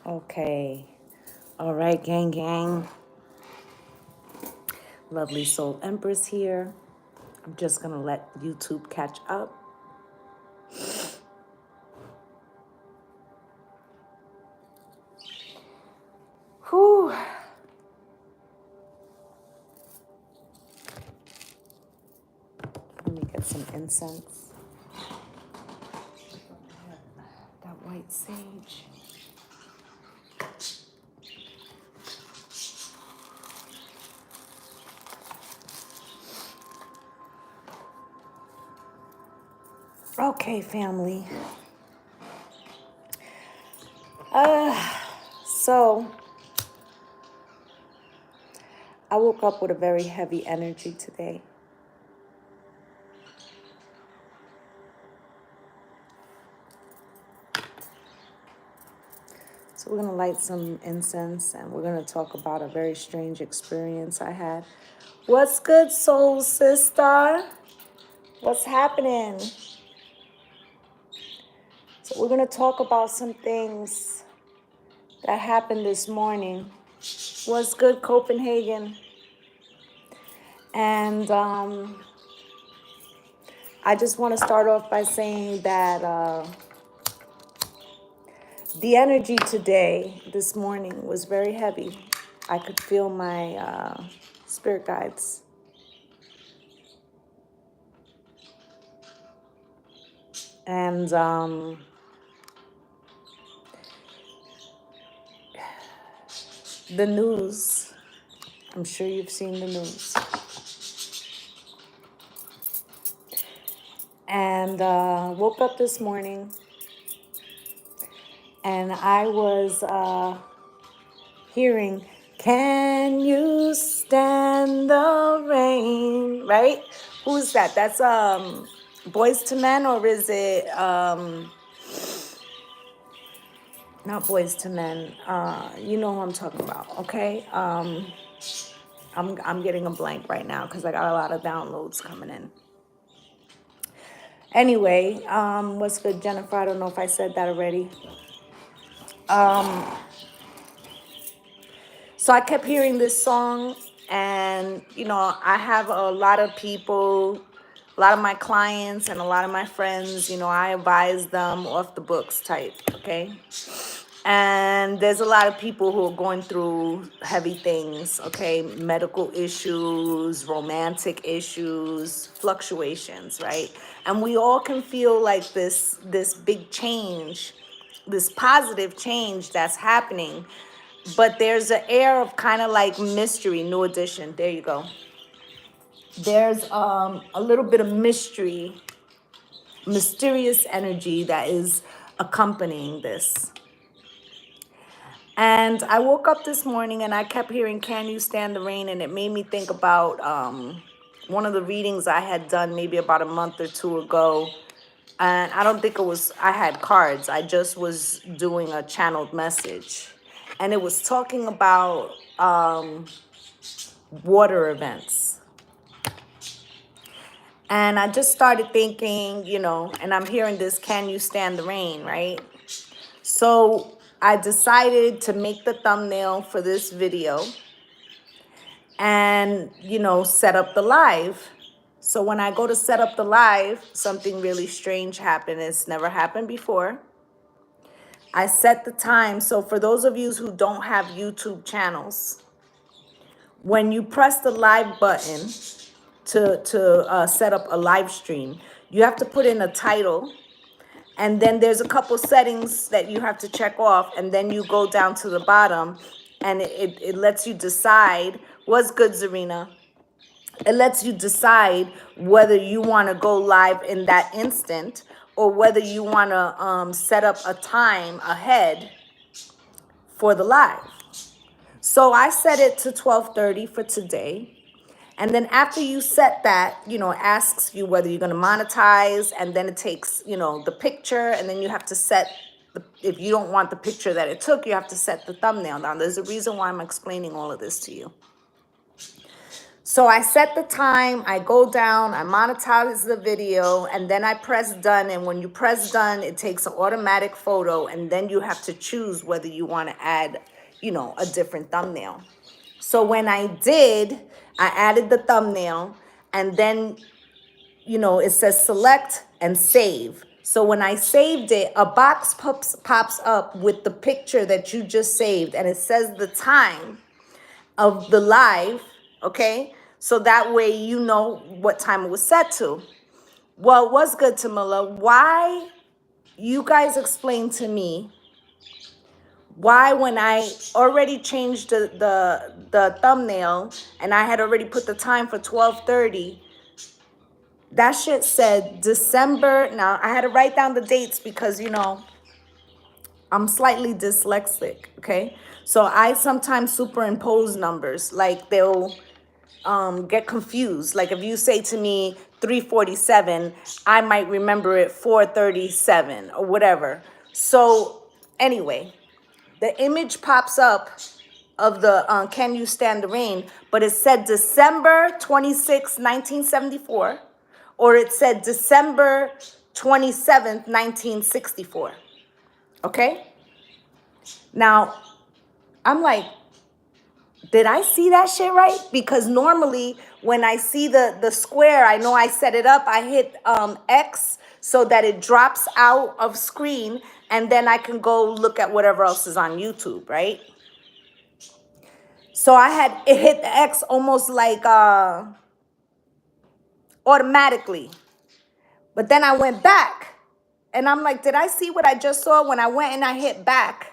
Okay. All right, gang, gang. Lovely Soul Empress here. I'm just going to let YouTube catch up. Whew. Let me get some incense. That white sage. Okay, family. So I woke up with a very heavy energy today. So we're going to light some incense and we're going to talk about a very strange experience I had. What's good, soul sister? What's happening? So we're going to talk about some things that happened this morning. What's good, Copenhagen? And I just want to start off by saying that the energy today, this morning, was very heavy. I could feel my spirit guides. And the news, I'm sure you've seen the news. And woke up this morning and I was hearing, can you stand the rain, right? Who's that? That's Boys to Men, or is it not Boys to Men? You know who I'm talking about, okay? I'm getting a blank right now because I got a lot of downloads coming in. Anyway, what's good, Jennifer? I don't know if I said that already. So I kept hearing this song, and, you know, I have a lot of people, a lot of my clients and a lot of my friends, you know, I advise them off the books type, okay? And there's a lot of people who are going through heavy things, okay? Medical issues, romantic issues, fluctuations, right? And we all can feel like this big change, this positive change that's happening. But there's an air of kind of like mystery, new edition. There you go. There's a little bit of mystery, mysterious energy that is accompanying this. And I woke up this morning and I kept hearing, can you stand the rain? And it made me think about one of the readings I had done maybe about a month or two ago. And I don't think I had cards. I just was doing a channeled message. And it was talking about water events. And I just started thinking, you know, and I'm hearing this, can you stand the rain, right? So I decided to make the thumbnail for this video and, you know, set up the live. So when I go to set up the live, something really strange happened. It's never happened before. I set the time. So for those of you who don't have YouTube channels, when you press the live button to set up a live stream, you have to put in a title. And then there's a couple settings that you have to check off. And then you go down to the bottom and it lets you decide what's good, Zarina. It lets you decide whether you want to go live in that instant or whether you want to set up a time ahead for the live. So I set it to 12:30 for today. And then after you set that, you know, it asks you whether you're going to monetize, and then it takes, you know, the picture, and then you have to set, if you don't want the picture that it took, you have to set the thumbnail down. There's a reason why I'm explaining all of this to you. So I set the time, I go down, I monetize the video, and then I press done. And when you press done, it takes an automatic photo, and then you have to choose whether you want to add, you know, a different thumbnail. So when I did, I added the thumbnail, and then, you know, it says select and save. So when I saved it, a box pops up with the picture that you just saved, and it says the time of the live, okay? So that way you know what time it was set to. Well, what's good, Tamila? Why, you guys explain to me why when I already changed the thumbnail and I had already put the time for 12:30, that shit said December. Now I had to write down the dates because, you know, I'm slightly dyslexic, okay? So I sometimes superimpose numbers, like they'll get confused. Like if you say to me 3:47, I might remember it 4:37 or whatever. So anyway, the image pops up of the Can You Stand the Rain, but it said December 26, 1974, or it said December 27th, 1964. Okay? Now, I'm like, did I see that shit right? Because normally when I see the square, I know I set it up. I hit X so that it drops out of screen, and then I can go look at whatever else is on YouTube, right? So I had it hit the X almost like automatically. But then I went back and I'm like, did I see what I just saw? When I went and I hit back,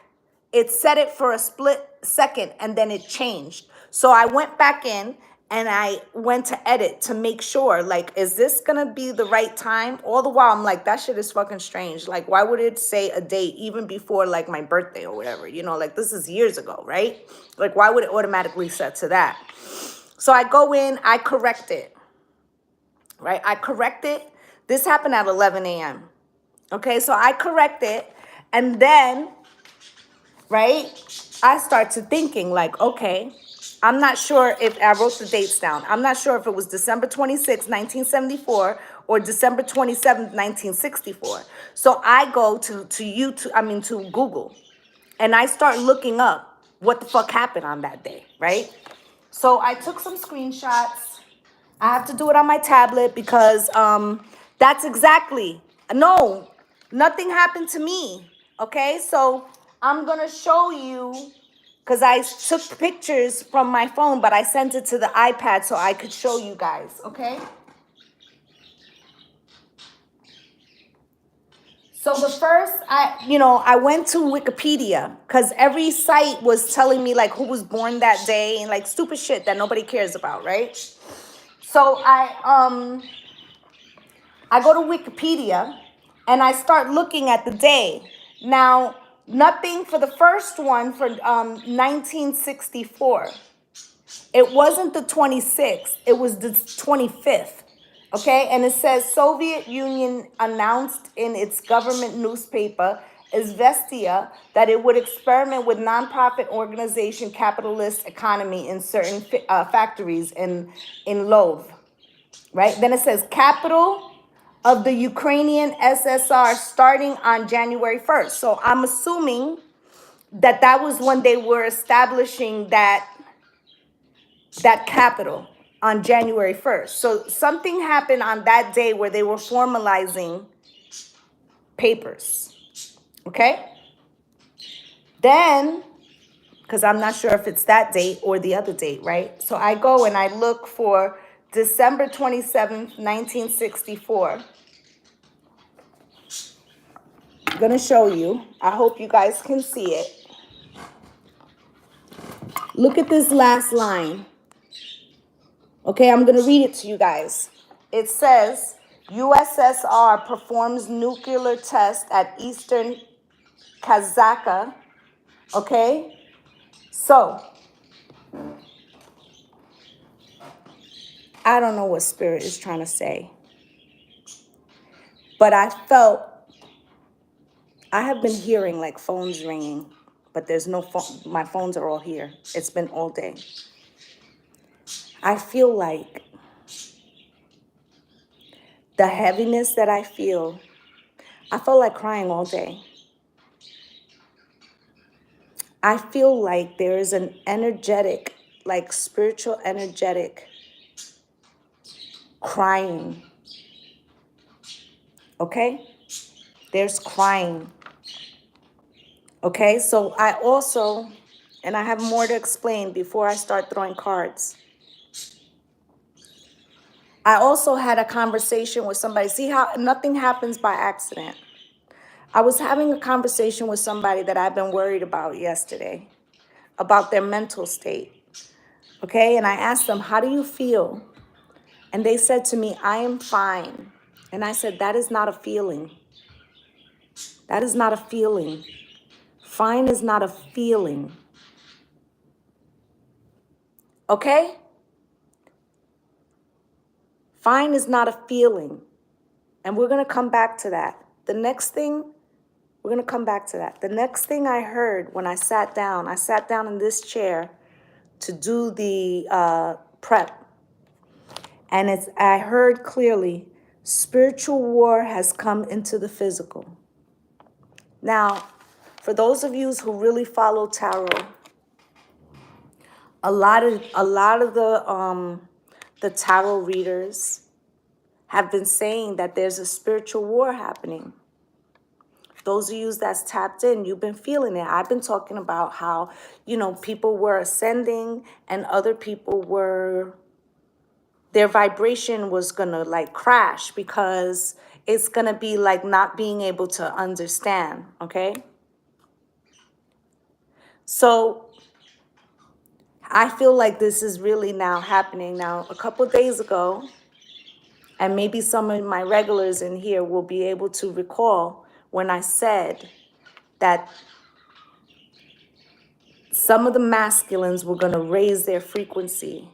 it set it for a split second and then it changed. So I went back in and I went to edit to make sure, like, is this gonna be the right time? All the while I'm like, that shit is fucking strange. Like, why would it say a date even before like my birthday or whatever? You know, like this is years ago, right? Like, why would it automatically set to that? So I go in, I correct it, right? I correct it. This happened at 11 a.m. Okay, so I correct it, and then, right, I start to thinking like, okay, I'm not sure if I wrote the dates down. I'm not sure if it was December 26, 1974 or December 27th, 1964. So I go to YouTube, to Google, and I start looking up what the fuck happened on that day, right? So I took some screenshots. I have to do it on my tablet because that's exactly, no, nothing happened to me. Okay, so I'm gonna show you because I took pictures from my phone, but I sent it to the iPad so I could show you guys. Okay. So the first, I went to Wikipedia because every site was telling me like who was born that day and like stupid shit that nobody cares about, right? So I go to Wikipedia and I start looking at the day. Now, nothing for the first one for 1964. It wasn't the 26th, it was the 25th. Okay, and it says Soviet Union announced in its government newspaper Izvestia that it would experiment with nonprofit organization capitalist economy in certain factories in Love. Right? Then it says capital of the Ukrainian SSR starting on January 1st. So I'm assuming that that was when they were establishing that capital on January 1st. So something happened on that day where they were formalizing papers. Okay? Then, because I'm not sure if it's that date or the other date, right? So I go and I look for December 27th, 1964. I'm going to show you. I hope you guys can see it. Look at this last line. Okay, I'm going to read it to you guys. It says, USSR performs nuclear test at Eastern Kazakhstan. Okay, so I don't know what spirit is trying to say, but I have been hearing like phones ringing, but there's no phone. My phones are all here. It's been all day. I feel like the heaviness that I felt like crying all day. I feel like there is an energetic, like spiritual energetic crying. Okay? There's crying. Okay? So I also, and I have more to explain before I start throwing cards. I also had a conversation with somebody. See how nothing happens by accident. I was having a conversation with somebody that I've been worried about yesterday, about their mental state. Okay? And I asked them, how do you feel? And they said to me, I am fine. And I said, that is not a feeling. That is not a feeling. Fine is not a feeling. Okay? Fine is not a feeling. And we're going to come back to that. The next thing, we're going to come back to that. The next thing I heard when I sat down in this chair to do the prep. And I heard clearly, spiritual war has come into the physical. Now, for those of you who really follow tarot, a lot of the tarot readers have been saying that there's a spiritual war happening. Those of you that's tapped in, you've been feeling it. I've been talking about how, people were ascending and other people were, their vibration was gonna like crash because it's gonna be like not being able to understand, okay? So I feel like this is really now happening. Now, a couple of days ago, and maybe some of my regulars in here will be able to recall when I said that some of the masculines were going to raise their frequency.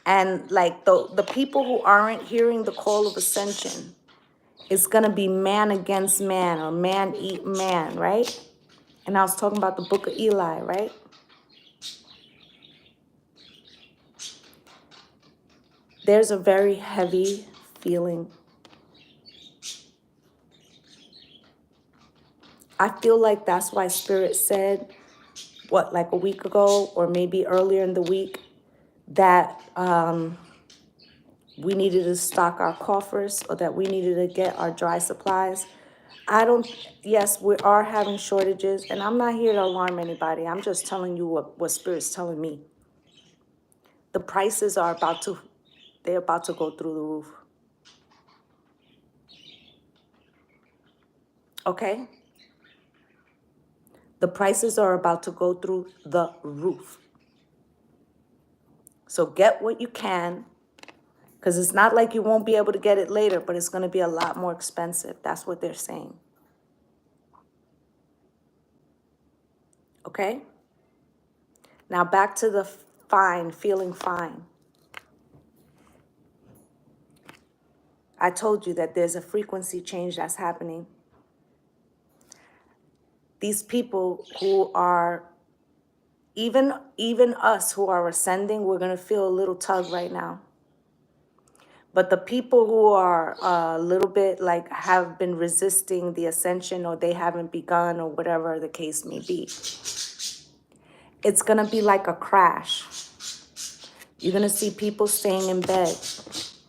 And like the people who aren't hearing the call of ascension, it's going to be man against man or man eat man, right? And I was talking about the book of Eli, right? There's a very heavy feeling. I feel like that's why Spirit said, like a week ago or maybe earlier in the week, that we needed to stock our coffers or that we needed to get our dry supplies. Yes, we are having shortages, and I'm not here to alarm anybody. I'm just telling you what Spirit's telling me. The prices are they're about to go through the roof. Okay? The prices are about to go through the roof. So get what you can, because it's not like you won't be able to get it later, but it's going to be a lot more expensive. That's what they're saying. Okay? Now back to the fine, feeling fine. I told you that there's a frequency change that's happening. These people who are, even us who are ascending, we're going to feel a little tug right now. But the people who are a little bit like have been resisting the ascension, or they haven't begun, or whatever the case may be, it's going to be like a crash. You're going to see people staying in bed.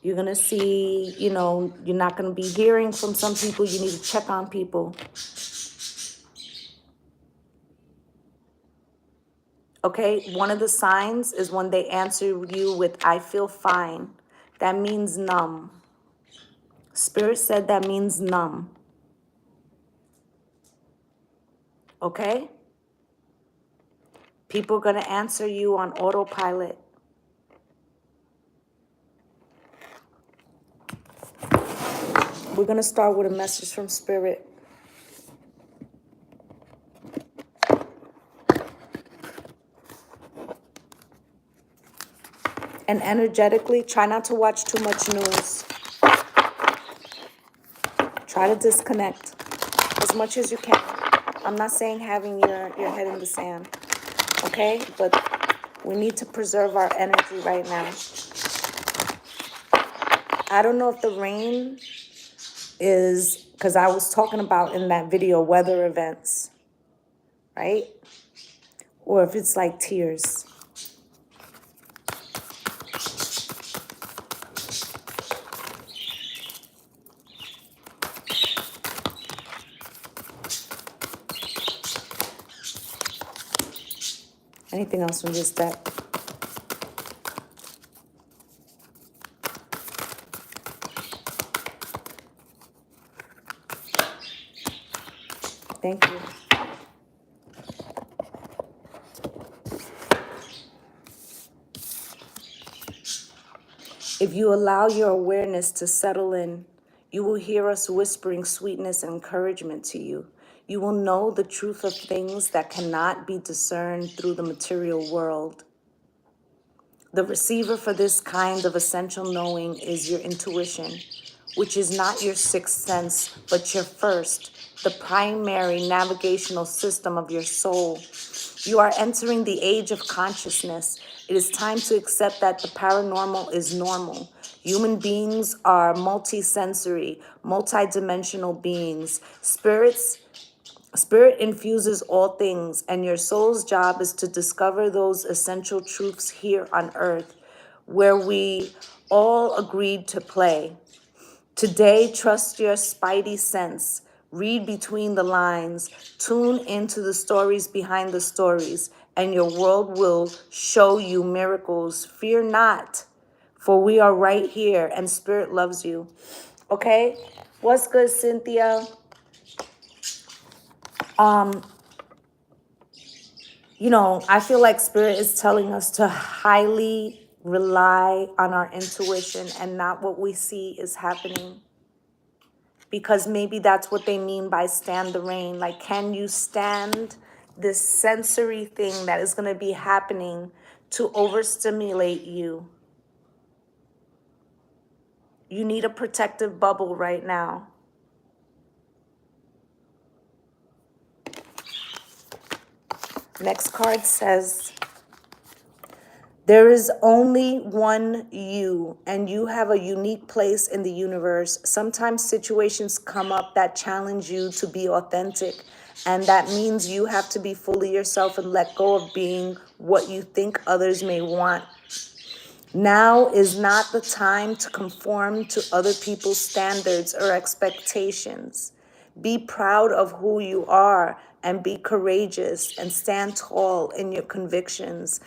You're going to see, you're not going to be hearing from some people. You need to check on people. Okay, one of the signs is when they answer you with, I feel fine. That means numb. Spirit said that means numb. Okay? People are going to answer you on autopilot. We're going to start with a message from Spirit. And energetically, try not to watch too much news. Try to disconnect as much as you can. I'm not saying having your head in the sand, okay? But We need to preserve our energy right now. I don't know if the rain is, because I was talking about in that video, weather events, right? Or if it's like tears. Anything else from this deck? Thank you. If you allow your awareness to settle in, you will hear us whispering sweetness and encouragement to you. You will know the truth of things that cannot be discerned through the material world. The receiver for this kind of essential knowing is your intuition, which is not your sixth sense, but your first, the primary navigational system of your soul. You are entering the age of consciousness. It is time to accept that the paranormal is normal. Human beings are multisensory, multidimensional beings. Spirit infuses all things, and your soul's job is to discover those essential truths here on earth, where we all agreed to play. Today, trust your spidey sense. Read between the lines. Tune into the stories behind the stories, and your world will show you miracles. Fear not, for we are right here, and Spirit loves you. Okay? What's good, Cynthia? I feel like Spirit is telling us to highly rely on our intuition and not what we see is happening. Because maybe that's what they mean by stand the rain. Like, can you stand this sensory thing that is going to be happening to overstimulate you? You need a protective bubble right now. Next card says, there is only one you, and you have a unique place in the universe. Sometimes situations come up that challenge you to be authentic, and that means you have to be fully yourself and let go of being what you think others may want. Now is not the time to conform to other people's standards or expectations. Be proud of who you are and be courageous and stand tall in your convictions.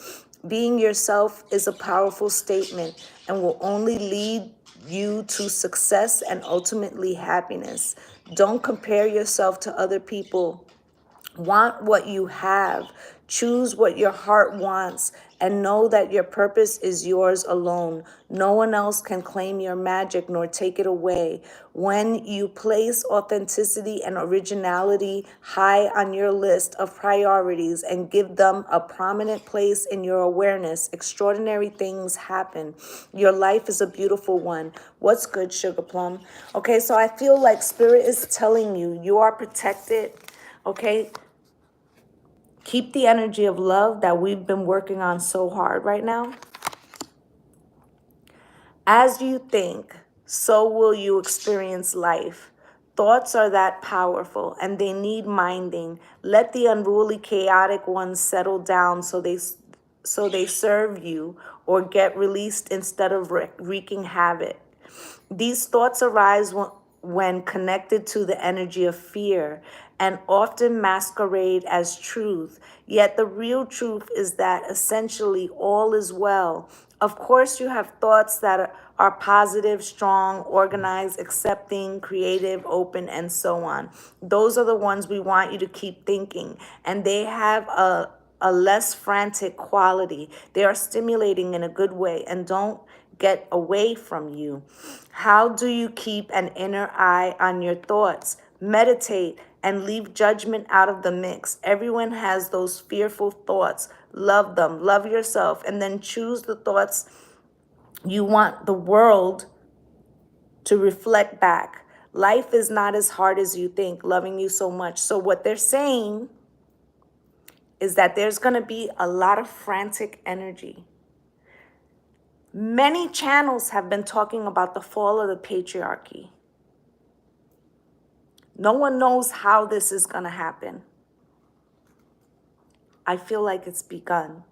Being yourself is a powerful statement and will only lead you to success and ultimately happiness. Don't compare yourself to other people. Want what you have. Choose what your heart wants and know that your purpose is yours alone. No one else can claim your magic nor take it away. When you place authenticity and originality high on your list of priorities and give them a prominent place in your awareness, extraordinary things happen. Your life is a beautiful one. What's good, Sugar Plum? Okay, so I feel like Spirit is telling you, you are protected. Okay, keep the energy of love that we've been working on so hard right now. As you think, so will you experience life. Thoughts are that powerful and they need minding. Let the unruly, chaotic ones settle down so they serve you or get released instead of wreaking havoc. These thoughts arise when connected to the energy of fear and often masquerade as truth. Yet the real truth is that essentially all is well. Of course, you have thoughts that are positive, strong, organized, accepting, creative, open, and so on. Those are the ones we want you to keep thinking. And they have a less frantic quality. They are stimulating in a good way and don't get away from you. How do you keep an inner eye on your thoughts? Meditate and leave judgment out of the mix. Everyone has those fearful thoughts. Love them, love yourself, and then choose the thoughts you want the world to reflect back. Life is not as hard as you think, loving you so much. So what they're saying is that there's going to be a lot of frantic energy. Many channels have been talking about the fall of the patriarchy. No one knows how this is going to happen. I feel like it's begun.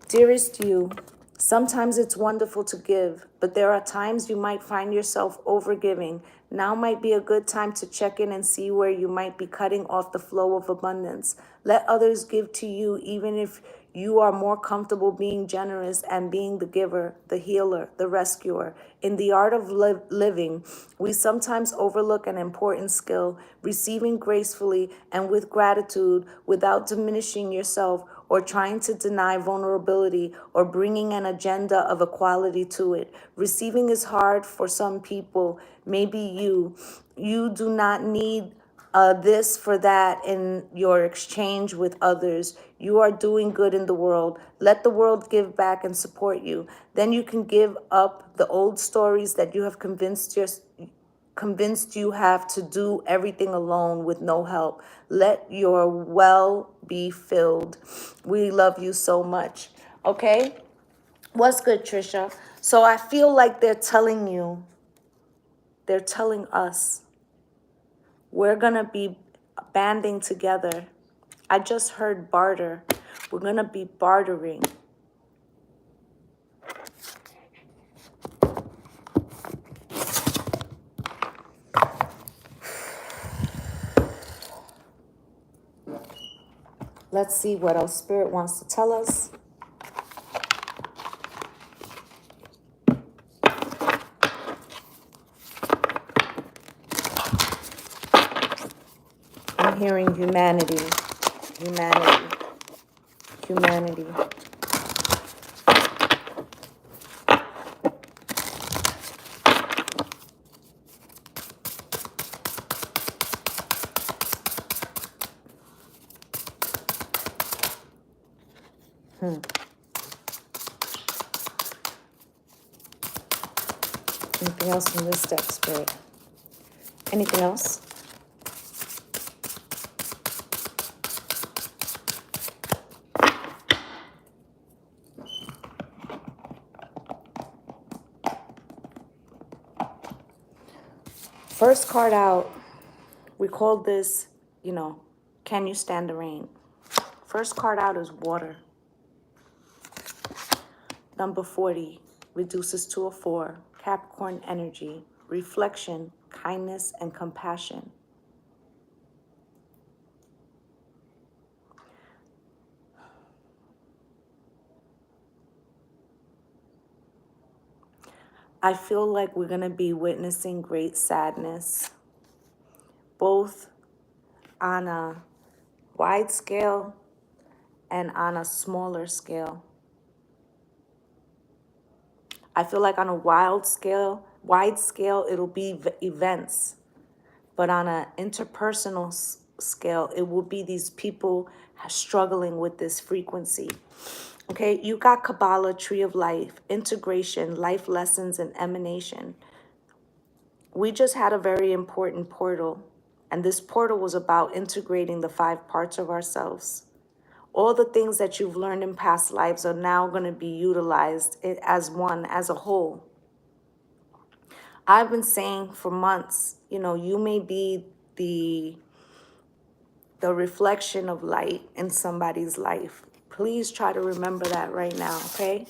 Dearest you, sometimes it's wonderful to give, but there are times you might find yourself overgiving. Now might be a good time to check in and see where you might be cutting off the flow of abundance. Let others give to you, even if you are more comfortable being generous and being the giver, the healer, the rescuer. In the art of living, we sometimes overlook an important skill, receiving gracefully and with gratitude without diminishing yourself or trying to deny vulnerability or bringing an agenda of equality to it. Receiving is hard for some people, maybe you. You do not need this for that in your exchange with others. You are doing good in the world. Let the world give back and support you. Then you can give up the old stories that you have convinced you have to do everything alone with no help. Let your well be filled. We love you so much. Okay? What's good, Trisha? So I feel like they're telling us, we're going to be banding together. I just heard barter. We're going to be bartering. Let's see what else Spirit wants to tell us. I'm hearing humanity. Anything else in this deck, Spirit? Anything else? First card out, we called this, can you stand the rain? First card out is water. Number 40 reduces to a 4. Capricorn energy, reflection, kindness, and compassion. I feel like we're going to be witnessing great sadness, both on a wide scale and on a smaller scale. I feel like on a wide scale, it'll be events. But on an interpersonal scale, it will be these people struggling with this frequency. Okay, you got Kabbalah, Tree of Life, integration, life lessons, and emanation. We just had a very important portal, and this portal was about integrating the 5 parts of ourselves. All the things that you've learned in past lives are now going to be utilized as one, as a whole. I've been saying for months, you may be the reflection of light in somebody's life. Please try to remember that right now, okay?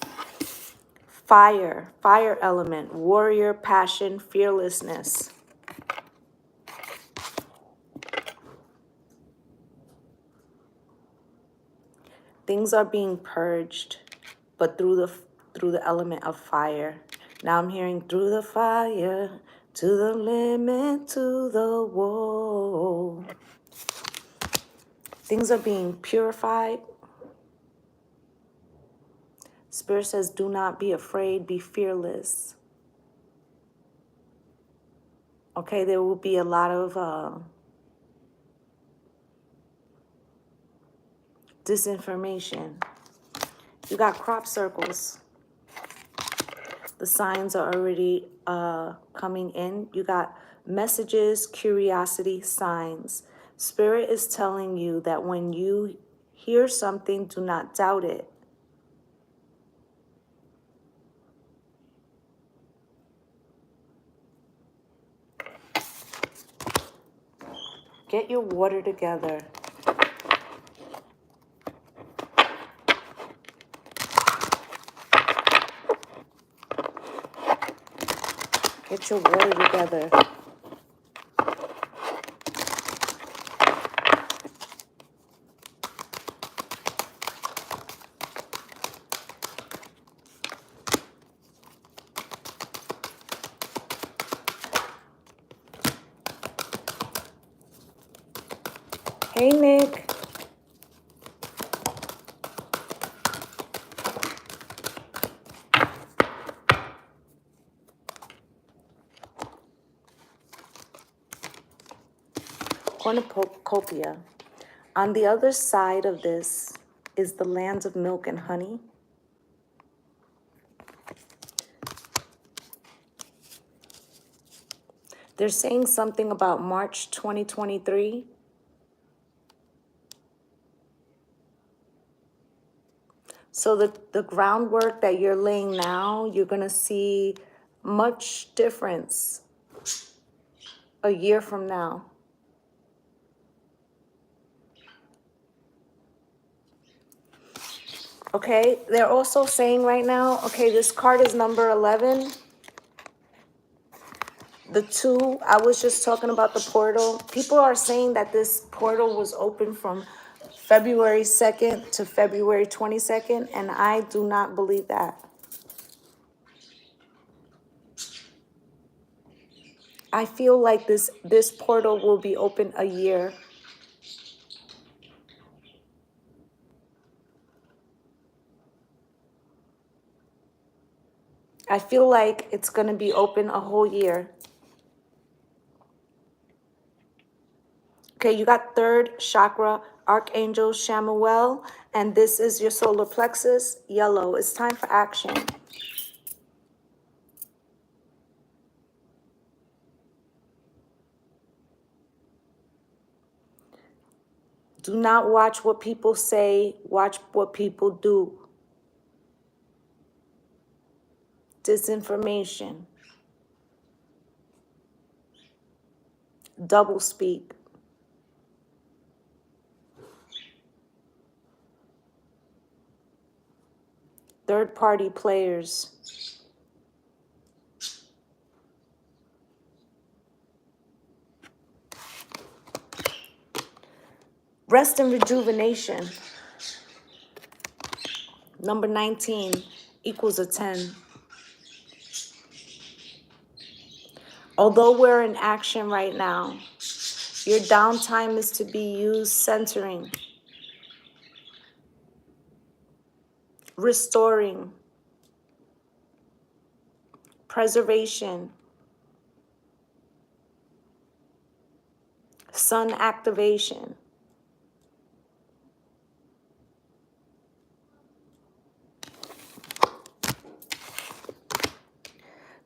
Fire element, warrior, passion, fearlessness. Things are being purged, but through the element of fire. Now I'm hearing through the fire, to the limit, to the wall. Things are being purified. Spirit says, do not be afraid, be fearless. Okay, there will be a lot of disinformation. You got crop circles. The signs are already coming in. You got Messages, curiosity, signs. Spirit is telling you that when you hear something, do not doubt it. Get your water together. Get your water together. Hey, Nick. Cornucopia. On the other side of this is the land of milk and honey. They're saying something about March 2023. So the groundwork that you're laying now, you're going to see much difference a year from now. Okay, they're also saying right now, okay, this card is number 11. The 2, I was just talking about the portal. People are saying that this portal was open from February 2nd to February 22nd, and I do not believe that. I feel like this portal will be open a year. I feel like it's going to be open a whole year. Okay, you got 3rd chakra, Archangel Shamuel, and this is your solar plexus, yellow. It's time for action. Do not watch what people say, watch what people do. Disinformation. Double speak. Third-party players. Rest and rejuvenation. Number 19 equals a 10. Although we're in action right now, your downtime is to be used centering, restoring, preservation, sun activation.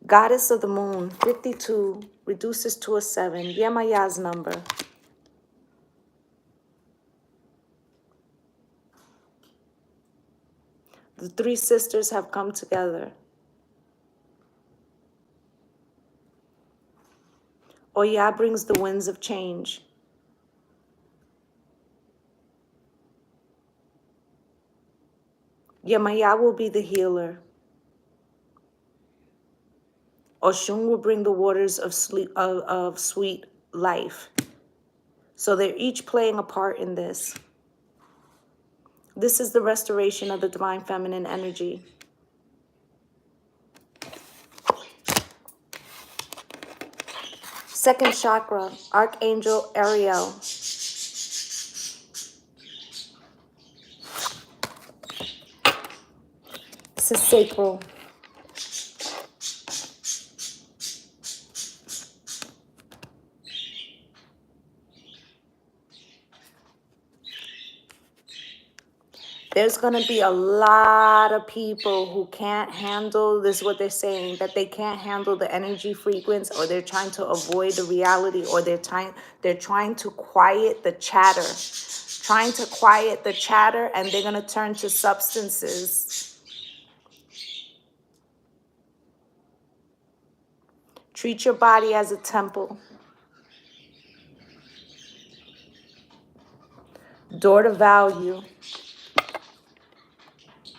Goddess of the Moon, 52, reduces to a 7. Yemaya's number. The 3 sisters have come together. Oya brings the winds of change. Yemaya will be the healer. Oshun will bring the waters of sweet life. So they're each playing a part in this. This is the restoration of the divine feminine energy. Second chakra, Archangel Ariel. This is sacral. There's going to be a lot of people who can't handle this, what they're saying, that they can't handle the energy frequency, or they're trying to avoid the reality, or they're trying to quiet the chatter. Trying to quiet the chatter, and they're going to turn to substances. Treat your body as a temple. Door to value.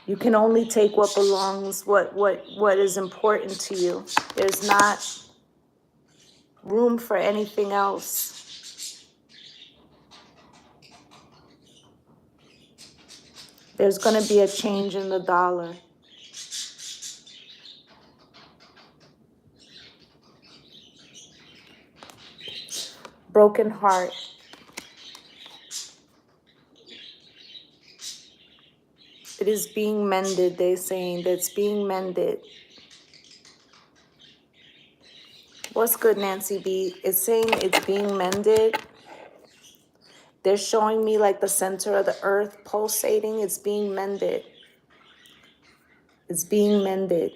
You can only take what belongs, what is important to you. There's not room for anything else. There's going to be a change in the dollar. Broken heart. It is being mended, they're saying. That's being mended. What's good, Nancy B? It's saying it's being mended. They're showing me like the center of the earth pulsating. It's being mended. It's being mended.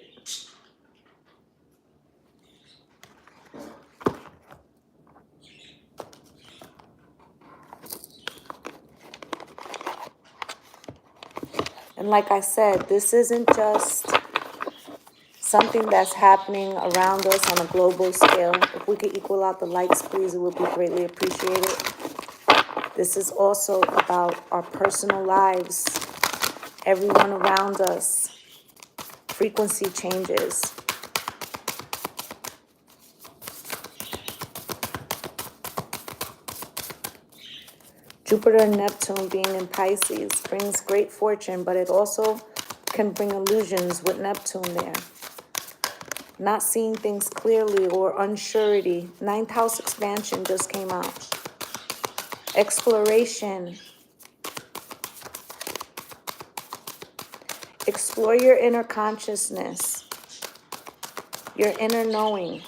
And like I said, this isn't just something that's happening around us on a global scale. If we could equal out the likes, please, it would be greatly appreciated. This is also about our personal lives, everyone around us. Frequency changes. Jupiter and Neptune being in Pisces brings great fortune, but it also can bring illusions with Neptune there. Not seeing things clearly or unsurety. Ninth house expansion just came out. Exploration. Explore your inner consciousness, your inner knowing.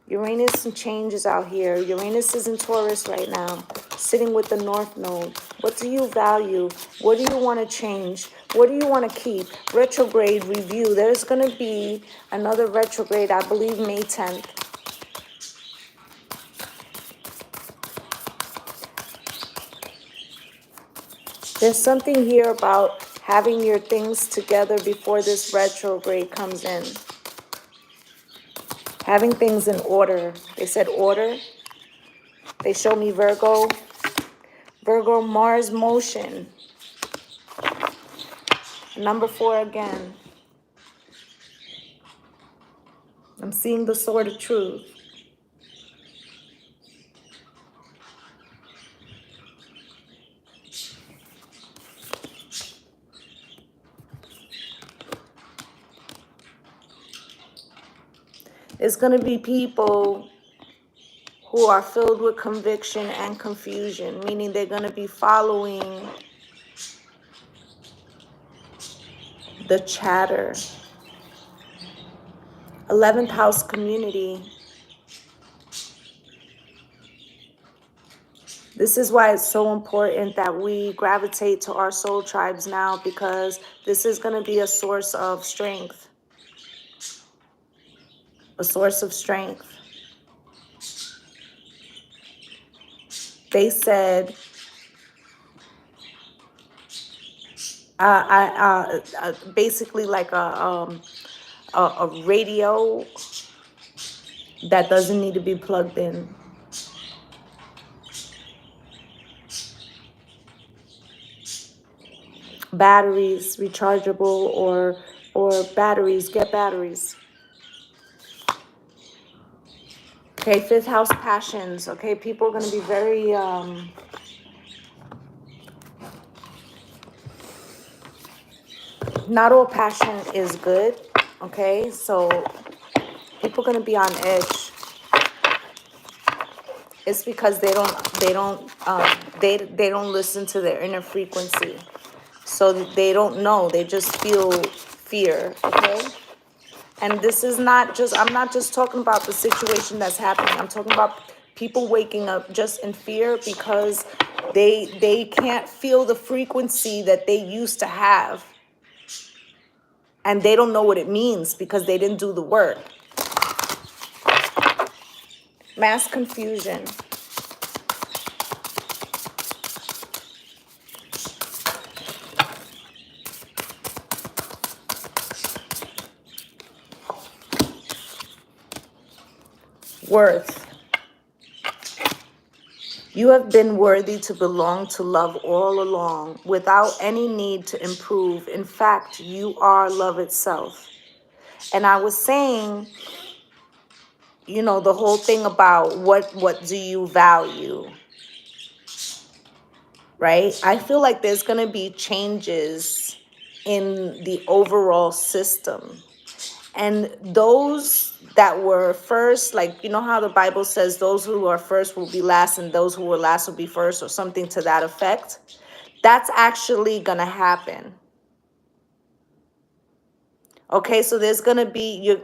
Uranus and changes out here. Uranus is in Taurus right now, sitting with the North Node. What do you value? What do you want to change? What do you want to keep? Retrograde review. There's going to be another retrograde, I believe May 10th. There's something here about having your things together before this retrograde comes in. Having things in order. They said order. They show me Virgo. Virgo, Mars motion. Number 4 again. I'm seeing the sword of truth. It's going to be people who are filled with conviction and confusion, meaning they're going to be following the chatter. 11th house community. This is why it's so important that we gravitate to our soul tribes now, because this is going to be a source of strength. A source of strength. They said, basically like a radio that doesn't need to be plugged in. Batteries, rechargeable, or batteries, get batteries. Okay, 5th house passions. Okay, people are going to be very not all passion is good. Okay, so people are going to be on edge. It's because they don't listen to their inner frequency. So they don't know. They just feel fear. Okay. And this is not just, I'm not just talking about the situation that's happening. I'm talking about people waking up just in fear because They can't feel the frequency that they used to have. And they don't know what it means because they didn't do the work. Mass confusion. Worth. You have been worthy to belong to love all along without any need to improve. In fact, you are love itself. And I was saying, you know, the whole thing about what do you value, right? I feel like there's going to be changes in the overall system. And those that were first, like, you know how the Bible says those who are first will be last and those who were last will be first, or something to that effect? That's actually going to happen. Okay, so there's going to be,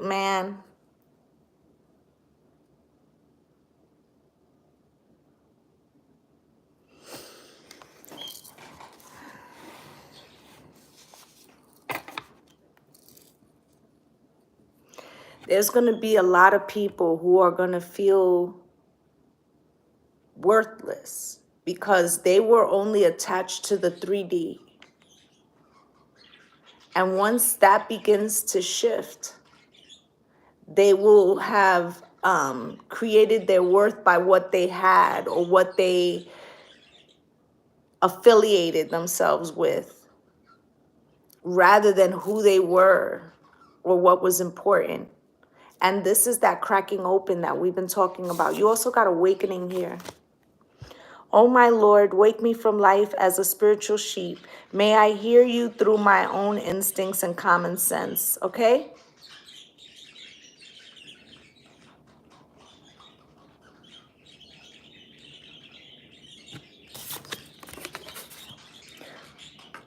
there's going to be a lot of people who are going to feel worthless because they were only attached to the 3D. And once that begins to shift, they will have created their worth by what they had or what they affiliated themselves with, rather than who they were or what was important. And this is that cracking open that we've been talking about. You also got awakening here. Oh, my Lord, wake me from life as a spiritual sheep. May I hear you through my own instincts and common sense, okay?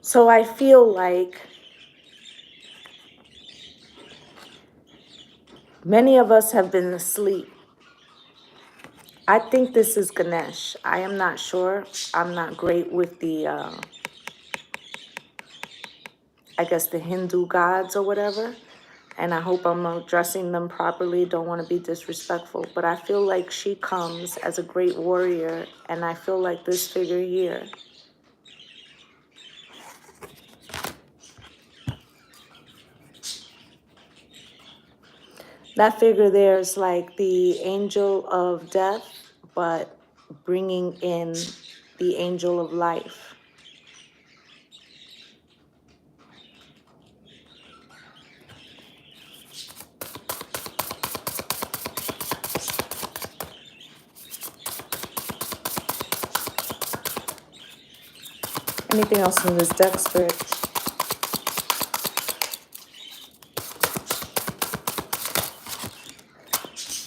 So I feel like many of us have been asleep. I think this is Ganesh. I am not sure. I'm not great with the, I guess, the Hindu gods or whatever. And I hope I'm addressing them properly. Don't want to be disrespectful. But I feel like she comes as a great warrior. And I feel like this figure here, that figure there is like the angel of death, but bringing in the angel of life. Anything else in this deck, Spirit?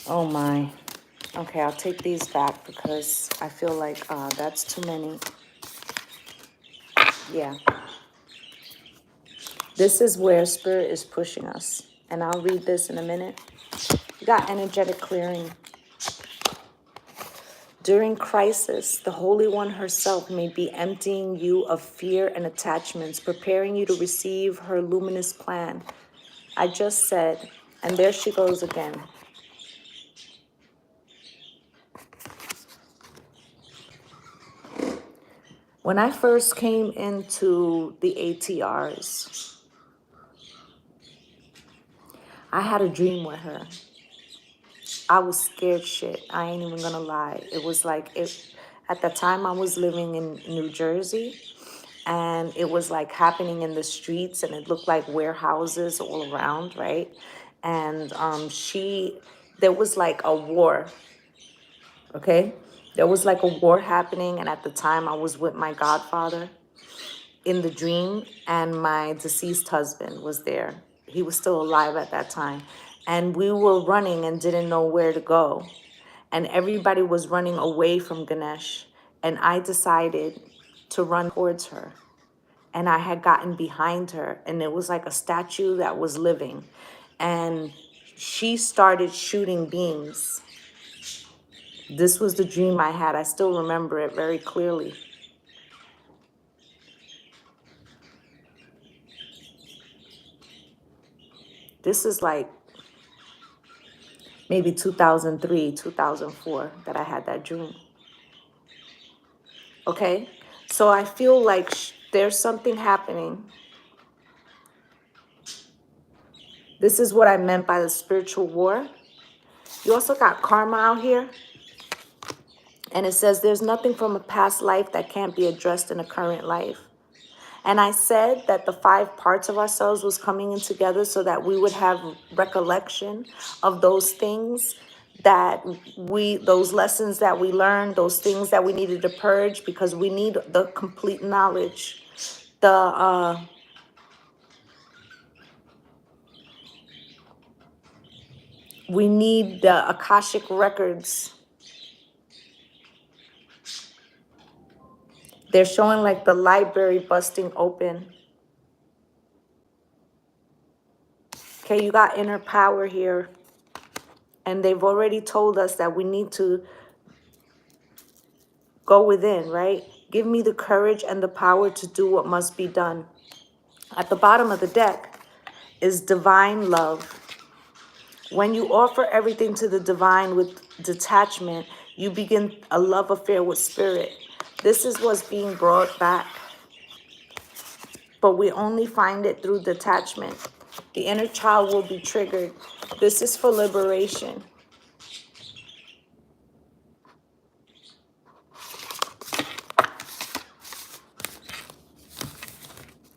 Oh my. Okay, I'll take these back because I feel like that's too many. Yeah. This is where Spirit is pushing us. And I'll read this in a minute. You got energetic clearing. During crisis, the Holy One herself may be emptying you of fear and attachments, preparing you to receive her luminous plan. I just said, and there she goes again. When I first came into the ATRs, I had a dream with her. I was scared shit. I ain't even gonna lie. It was like, at the time I was living in New Jersey, and it was like happening in the streets, and it looked like warehouses all around, right? And there was like a war, okay? There was like a war happening, and at the time I was with my godfather in the dream, and my deceased husband was there. He was still alive at that time. And we were running and didn't know where to go. And everybody was running away from Ganesh. And I decided to run towards her. And I had gotten behind her, and it was like a statue that was living. And she started shooting beams. This was the dream I had. I still remember it very clearly. This is like maybe 2003, 2004 that I had that dream. Okay? So I feel like there's something happening. This is what I meant by the spiritual war. You also got karma out here. And it says there's nothing from a past life that can't be addressed in a current life. And I said that the 5 parts of ourselves was coming in together so that we would have recollection of those things that those lessons that we learned, those things that we needed to purge, because we need the complete knowledge. We need the Akashic records. They're showing like the library busting open. Okay, you got inner power here. And they've already told us that we need to go within, right? Give me the courage and the power to do what must be done. At the bottom of the deck is divine love. When you offer everything to the divine with detachment, you begin a love affair with spirit. This is what's being brought back. But we only find it through detachment. The inner child will be triggered. This is for liberation.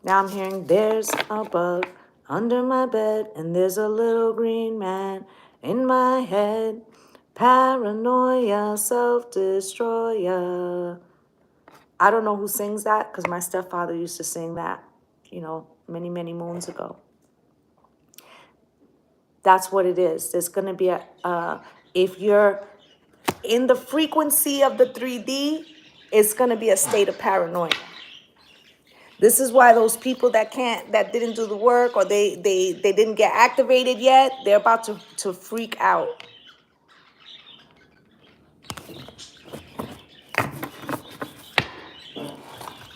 Now I'm hearing there's a bug under my bed and there's a little green man in my head. Paranoia, self-destroyer. I don't know who sings that because my stepfather used to sing that, you know, many, many moons ago. That's what it is. There's going to be if you're in the frequency of the 3D, it's going to be a state of paranoia. This is why those people that didn't do the work, or they didn't get activated yet, they're about to freak out.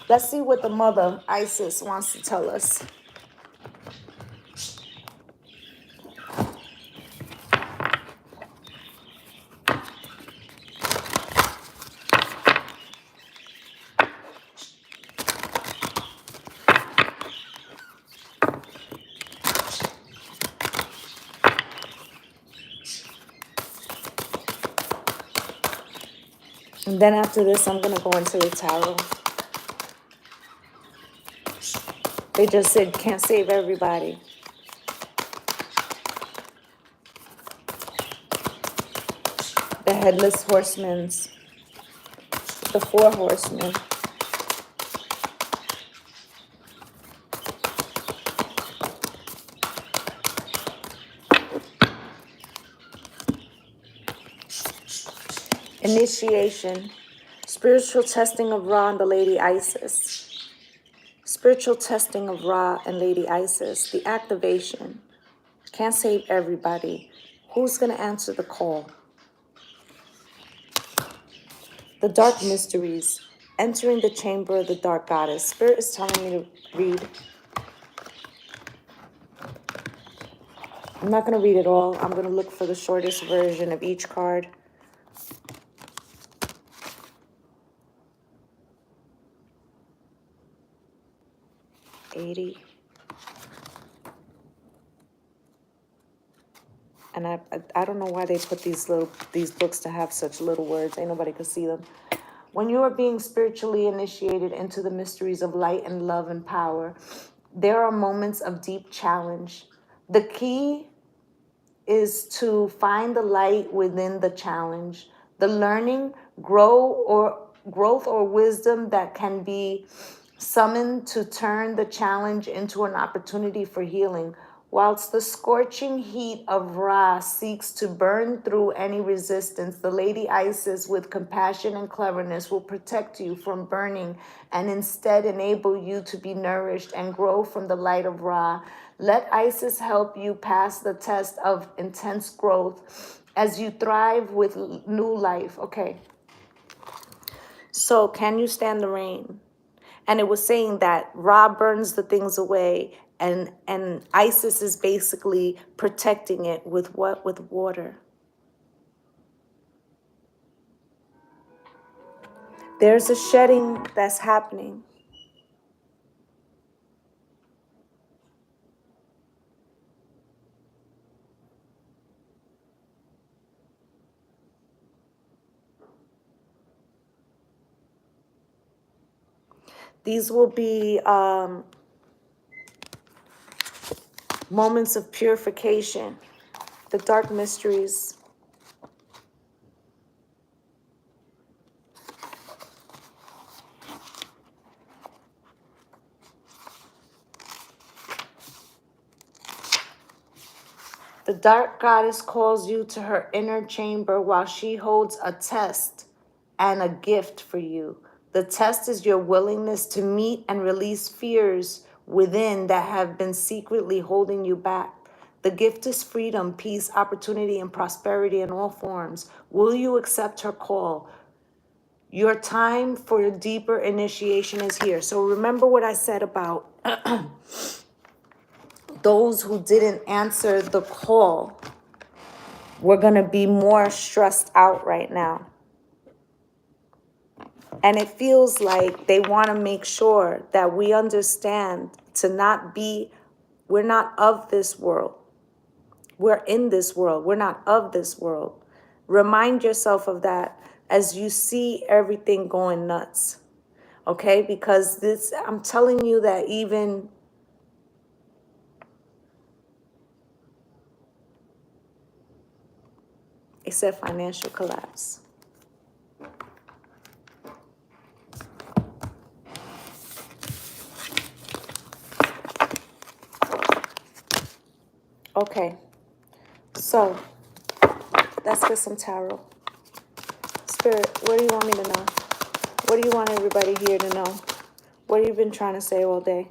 Let's see what the mother, Isis, wants to tell us. And then after this, I'm going to go into the tarot. They just said can't save everybody. The headless horsemen, the 4 horsemen. Initiation, spiritual testing of Ra and the Lady Isis. Spiritual testing of Ra and Lady Isis. The activation. Can't save everybody. Who's going to answer the call? The dark mysteries. Entering the chamber of the dark goddess. Spirit is telling me to read. I'm not going to read it all. I'm going to look for the shortest version of each card. $80. And I don't know why they put these books to have such little words. Ain't nobody could see them. When you are being spiritually initiated into the mysteries of light and love and power, there are moments of deep challenge. The key is to find the light within the challenge, the learning, growth or wisdom that can be summoned to turn the challenge into an opportunity for healing. Whilst the scorching heat of Ra seeks to burn through any resistance, the Lady Isis, with compassion and cleverness, will protect you from burning and instead enable you to be nourished and grow from the light of Ra. Let Isis help you pass the test of intense growth as you thrive with new life. Okay. So can you stand the rain? And it was saying that Ra burns the things away And Isis is basically protecting it with what? With water. There's a shedding that's happening. These will be moments of purification, the dark mysteries. The dark goddess calls you to her inner chamber while she holds a test and a gift for you. The test is your willingness to meet and release fears within that have been secretly holding you back. The gift is freedom, peace, opportunity, and prosperity in all forms. Will you accept her call? Your time for a deeper initiation is here. So remember what I said about those who didn't answer the call. We're going to be more stressed out right now. And it feels like they want to make sure that we understand to not be, we're not of this world. We're in this world. We're not of this world. Remind yourself of that as you see everything going nuts. Okay? Because this, I'm telling you that even it said financial collapse. Okay, so let's get some tarot. Spirit, what do you want me to know? What do you want everybody here to know? What have you been trying to say all day?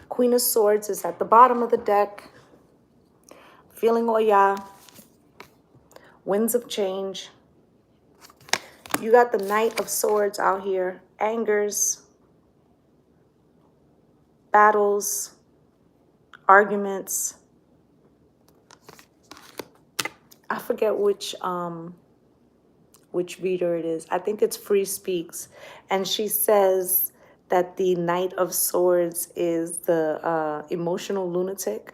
Queen of Swords is at the bottom of the deck. Feeling Oya. Winds of change. You got the Knight of Swords out here. Angers. Battles. Arguments. I forget which reader it is. I think it's Free Speaks. And she says that the Knight of Swords is the emotional lunatic.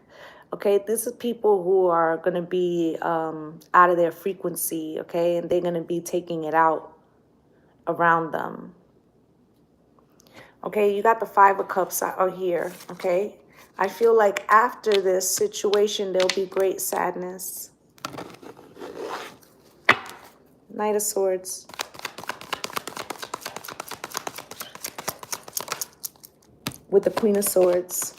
Okay, this is people who are going to be out of their frequency, okay? And they're going to be taking it out around them. Okay, you got the Five of Cups out here, okay? I feel like after this situation, there'll be great sadness. Knight of Swords. With the Queen of Swords.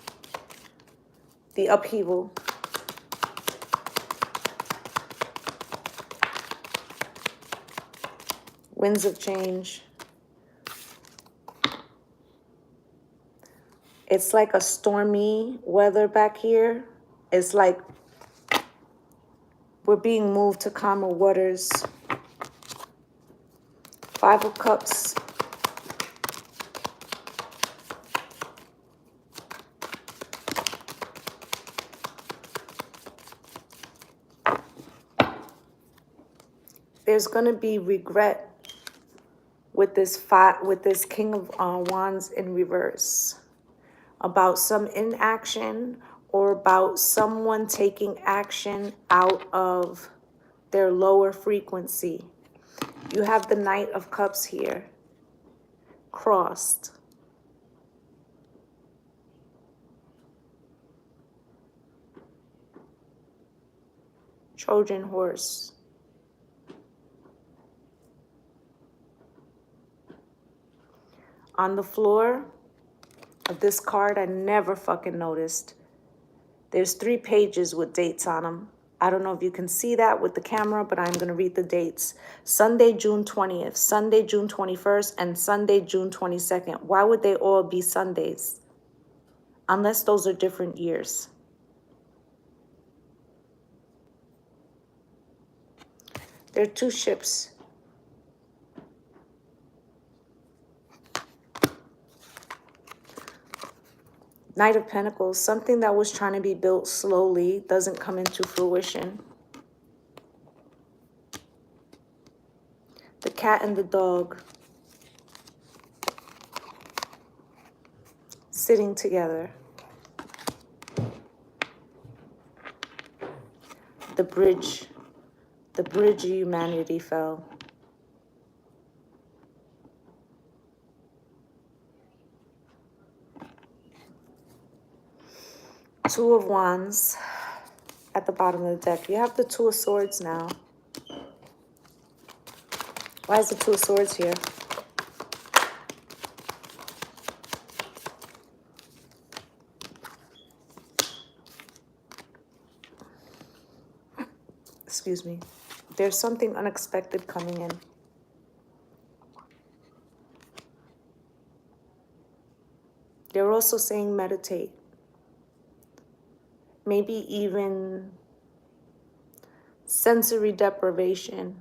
The upheaval. Winds of change. It's like a stormy weather back here. It's like we're being moved to calmer waters. Five of Cups. There's going to be regret with this King of Wands in reverse about some inaction or about someone taking action out of their lower frequency. You have the Knight of Cups here, crossed. Trojan horse. On the floor of this card, I never fucking noticed. There's 3 pages with dates on them. I don't know if you can see that with the camera, but I'm going to read the dates. Sunday, June 20th, Sunday, June 21st, and Sunday, June 22nd. Why would they all be Sundays? Unless those are different years. There are 2 ships. Knight of Pentacles, something that was trying to be built slowly doesn't come into fruition. The cat and the dog sitting together. The bridge of humanity fell. Two of Wands at the bottom of the deck. You have the Two of Swords now. Why is the Two of Swords here? Excuse me. There's something unexpected coming in. They're also saying meditate. Maybe even sensory deprivation.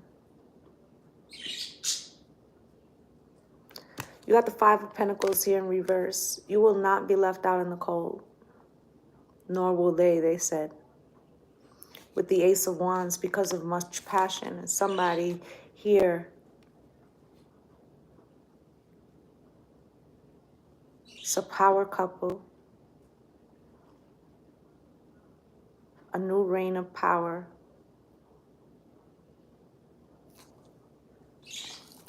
You got the Five of Pentacles here in reverse. You will not be left out in the cold. Nor will they said. With the Ace of Wands, because of much passion. And somebody here it's a power couple. A new reign of power.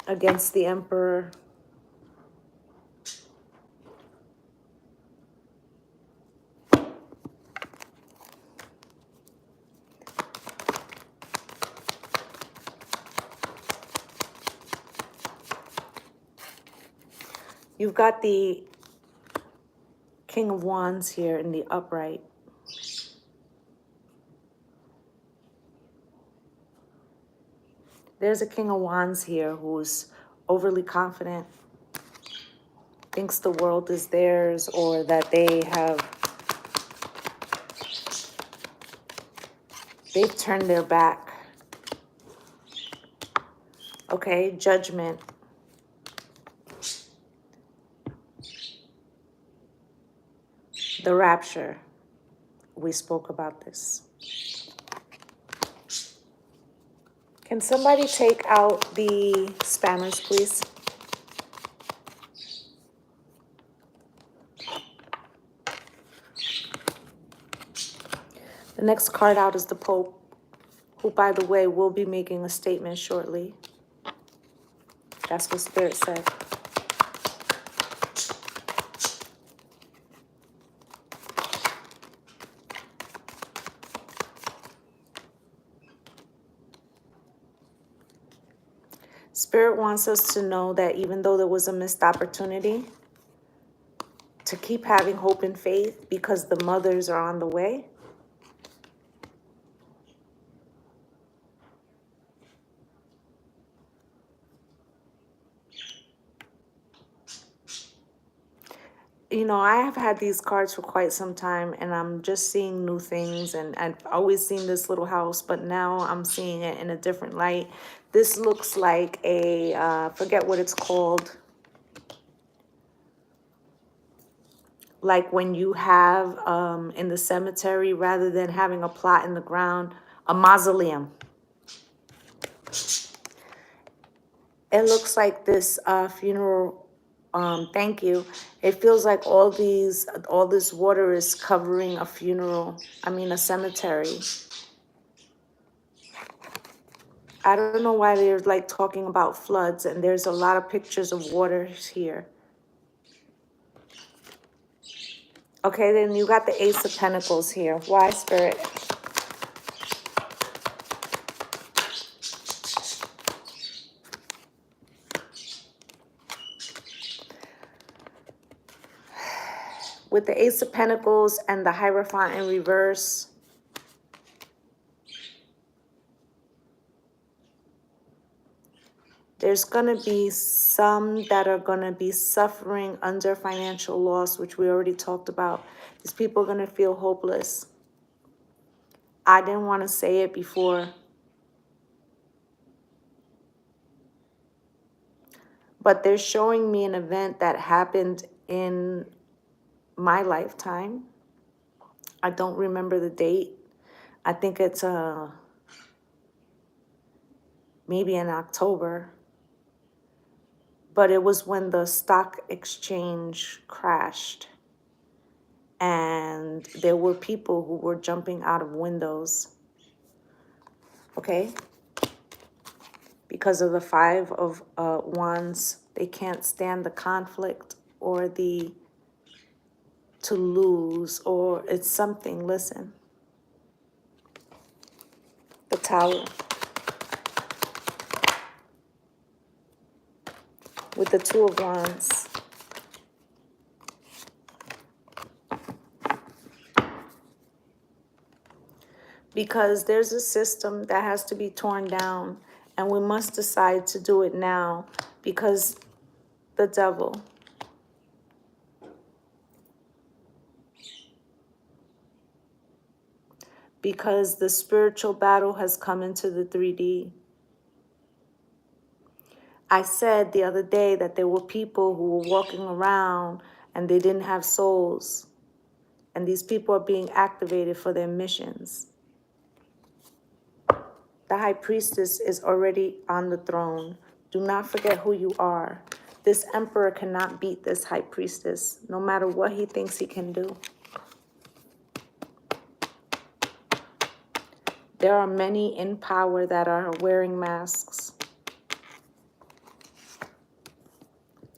Against the Emperor. You've got the King of Wands here in the upright. There's a King of Wands here who's overly confident, thinks the world is theirs, or that they've turned their back. Okay, Judgment. The Rapture. We spoke about this. Can somebody take out the spammers, please? The next card out is the Pope, who, by the way, will be making a statement shortly. That's what Spirit said. Spirit wants us to know that even though there was a missed opportunity, to keep having hope and faith because the mothers are on the way. You know, I have had these cards for quite some time, and I'm just seeing new things, and I've always seen this little house, but now I'm seeing it in a different light. This looks like a, forget what it's called. Like when you have in the cemetery, rather than having a plot in the ground, a mausoleum. It looks like this funeral. Thank you. It feels like all this water is covering a funeral. I mean, a cemetery. I don't know why they're like talking about floods, and there's a lot of pictures of waters here. Okay, then you got the Ace of Pentacles here. Why, Spirit? With the Ace of Pentacles and the Hierophant in reverse, there's going to be some that are going to be suffering under financial loss, which we already talked about. These people are going to feel hopeless. I didn't want to say it before, but they're showing me an event that happened in my lifetime. I don't remember the date. I think it's maybe in October. But it was when the stock exchange crashed. And there were people who were jumping out of windows. Okay? Because of the Five of Wands, they can't stand the conflict or the to lose, or it's something. Listen. The Tower. With the Two of Wands. Because there's a system that has to be torn down, and we must decide to do it now, because the Devil. Because the spiritual battle has come into the 3D. I said the other day that there were people who were walking around and they didn't have souls. And these people are being activated for their missions. The High Priestess is already on the throne. Do not forget who you are. This Emperor cannot beat this High Priestess, no matter what he thinks he can do. There are many in power that are wearing masks.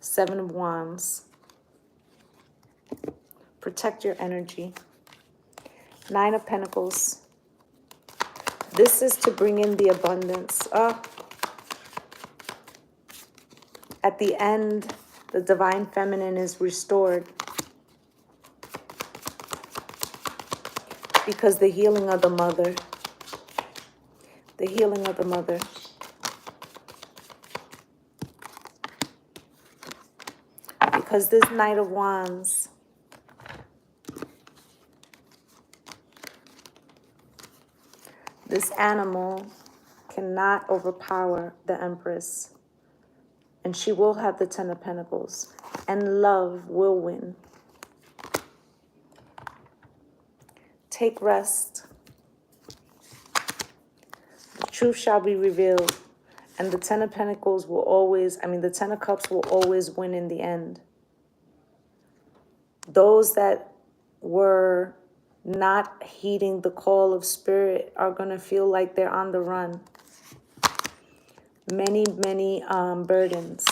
Seven of Wands. Protect your energy. Nine of Pentacles. This is to bring in the abundance. At the end, the Divine Feminine is restored. Because the healing of the mother. The healing of the mother. Because this Knight of Wands, this animal cannot overpower the Empress. And she will have the Ten of Pentacles. And love will win. Take rest. The truth shall be revealed. And the Ten of Pentacles will always, the Ten of Cups will always win in the end. Those that were not heeding the call of spirit are going to feel like they're on the run. Many burdens.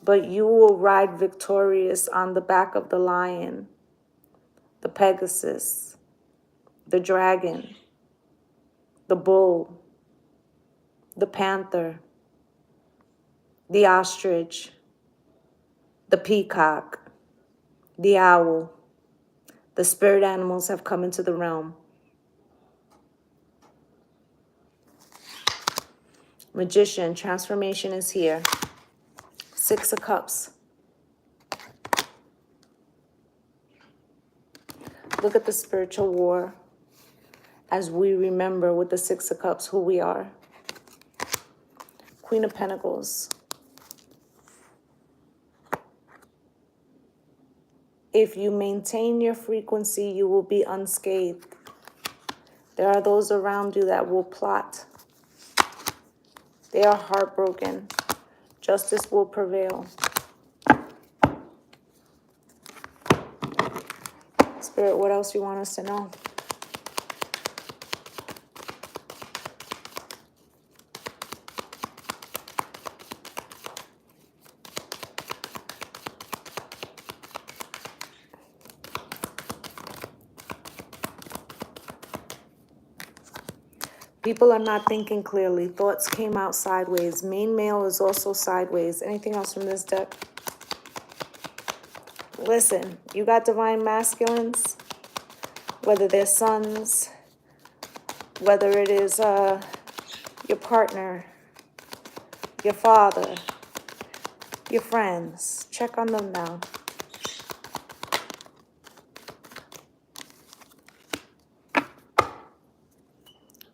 But you will ride victorious on the back of the lion, the Pegasus, the dragon, the bull, the panther, the ostrich, the peacock, the owl. The spirit animals have come into the realm. Magician, transformation is here. Six of Cups. Look at the spiritual war as we remember with the Six of Cups who we are. Queen of Pentacles. If you maintain your frequency, you will be unscathed. There are those around you that will plot. They are heartbroken. Justice will prevail. Spirit, what else you want us to know? People are not thinking clearly. Thoughts came out sideways. Main male is also sideways. Anything else from this deck? Listen, you got divine masculines, whether they're sons, whether it is your partner, your father, your friends. Check on them now.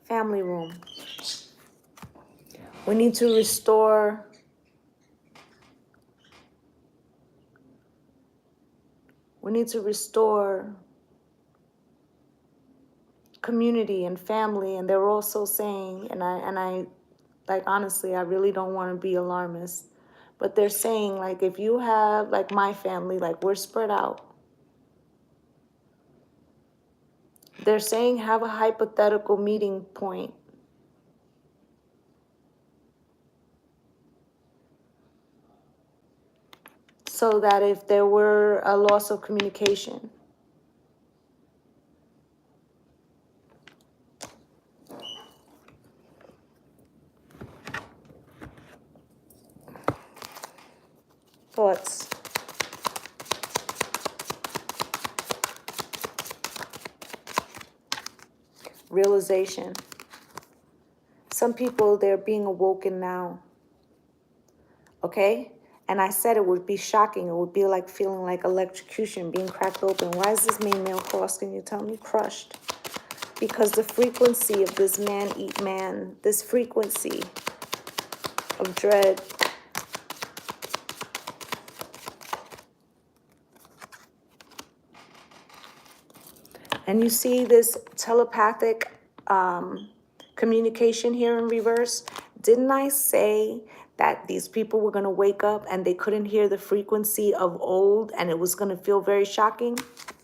Family room. We need to restore community and family. And they're also saying, and I like, honestly, I really don't want to be alarmist, but they're saying, like, if you have, like, my family, like, we're spread out. They're saying have a hypothetical meeting point. So that if there were a loss of communication, thoughts. Realization. Some people, they're being awoken now. Okay? And I said it would be shocking. It would be like feeling like electrocution, being cracked open. Why is this main male cross? Can you tell me? Crushed. Because the frequency of this man eat man, this frequency of dread, and you see this telepathic communication here in reverse. Didn't I say that these people were going to wake up and they couldn't hear the frequency of old and it was going to feel very shocking?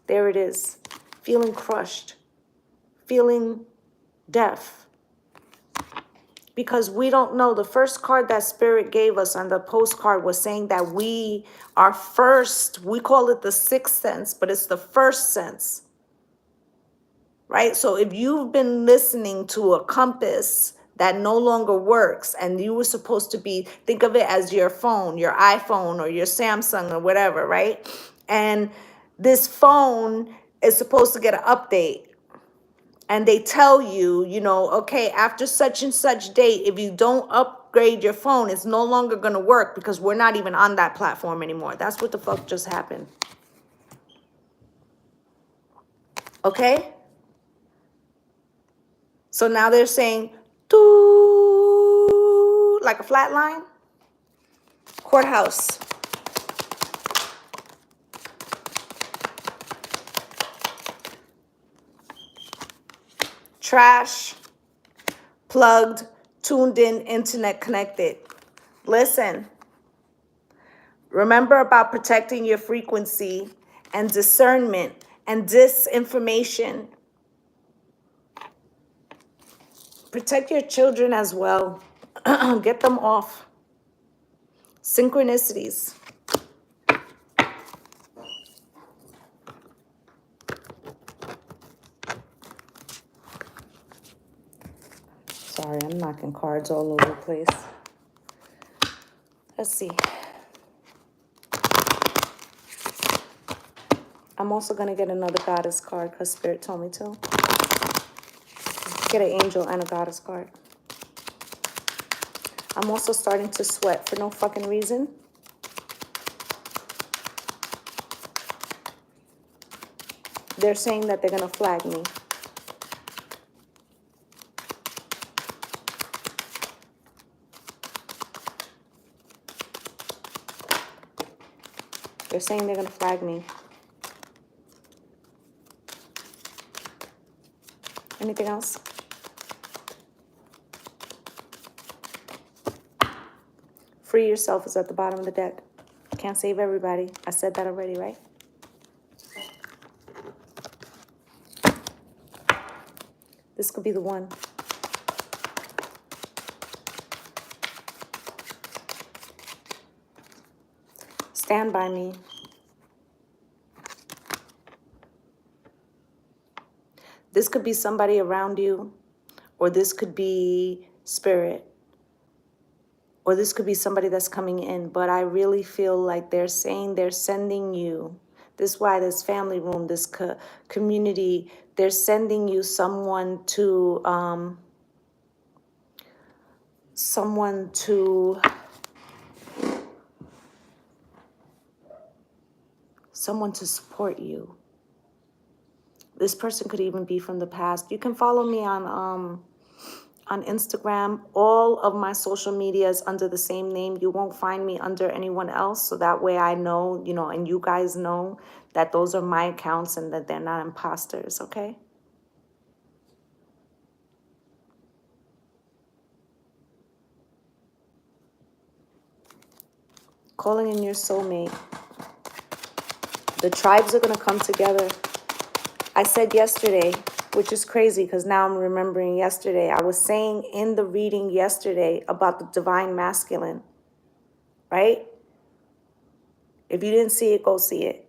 There it is. Feeling crushed, feeling deaf. Because we don't know. The first card that Spirit gave us on the postcard was saying that we are first, we call it the sixth sense, but it's the first sense. Right? So if you've been listening to a compass that no longer works and you were supposed to be, think of it as your phone, your iPhone or your Samsung or whatever, right? And this phone is supposed to get an update. And they tell you, you know, okay, after such and such date, if you don't upgrade your phone, it's no longer going to work because we're not even on that platform anymore. That's what the fuck just happened. Okay? So now they're saying, doo, like a flat line. Courthouse. Trash. Plugged, tuned in, internet connected. Listen. Remember about protecting your frequency and discernment and disinformation. Protect your children as well. Get them off. Synchronicities. Sorry, I'm knocking cards all over the place. Let's see. I'm also going to get another goddess card because Spirit told me to. Get an angel and a goddess card. I'm also starting to sweat for no fucking reason. They're saying that they're going to flag me. They're saying they're going to flag me. Anything else? Free yourself is at the bottom of the deck. Can't save everybody. I said that already, right? This could be the one. Stand by me. This could be somebody around you, or this could be Spirit, or this could be somebody that's coming in. But I really feel like they're saying they're sending you This is why this family room, this community, they're sending you someone to support you. This person could even be from the past. You can follow me on Instagram. All of my social media is under the same name. You won't find me under anyone else. So that way I know, you know, and you guys know that those are my accounts and that they're not imposters, okay? Calling in your soulmate. The tribes are going to come together. I said yesterday, which is crazy because now I'm remembering yesterday. I was saying in the reading yesterday about the divine masculine, right? If you didn't see it, go see it.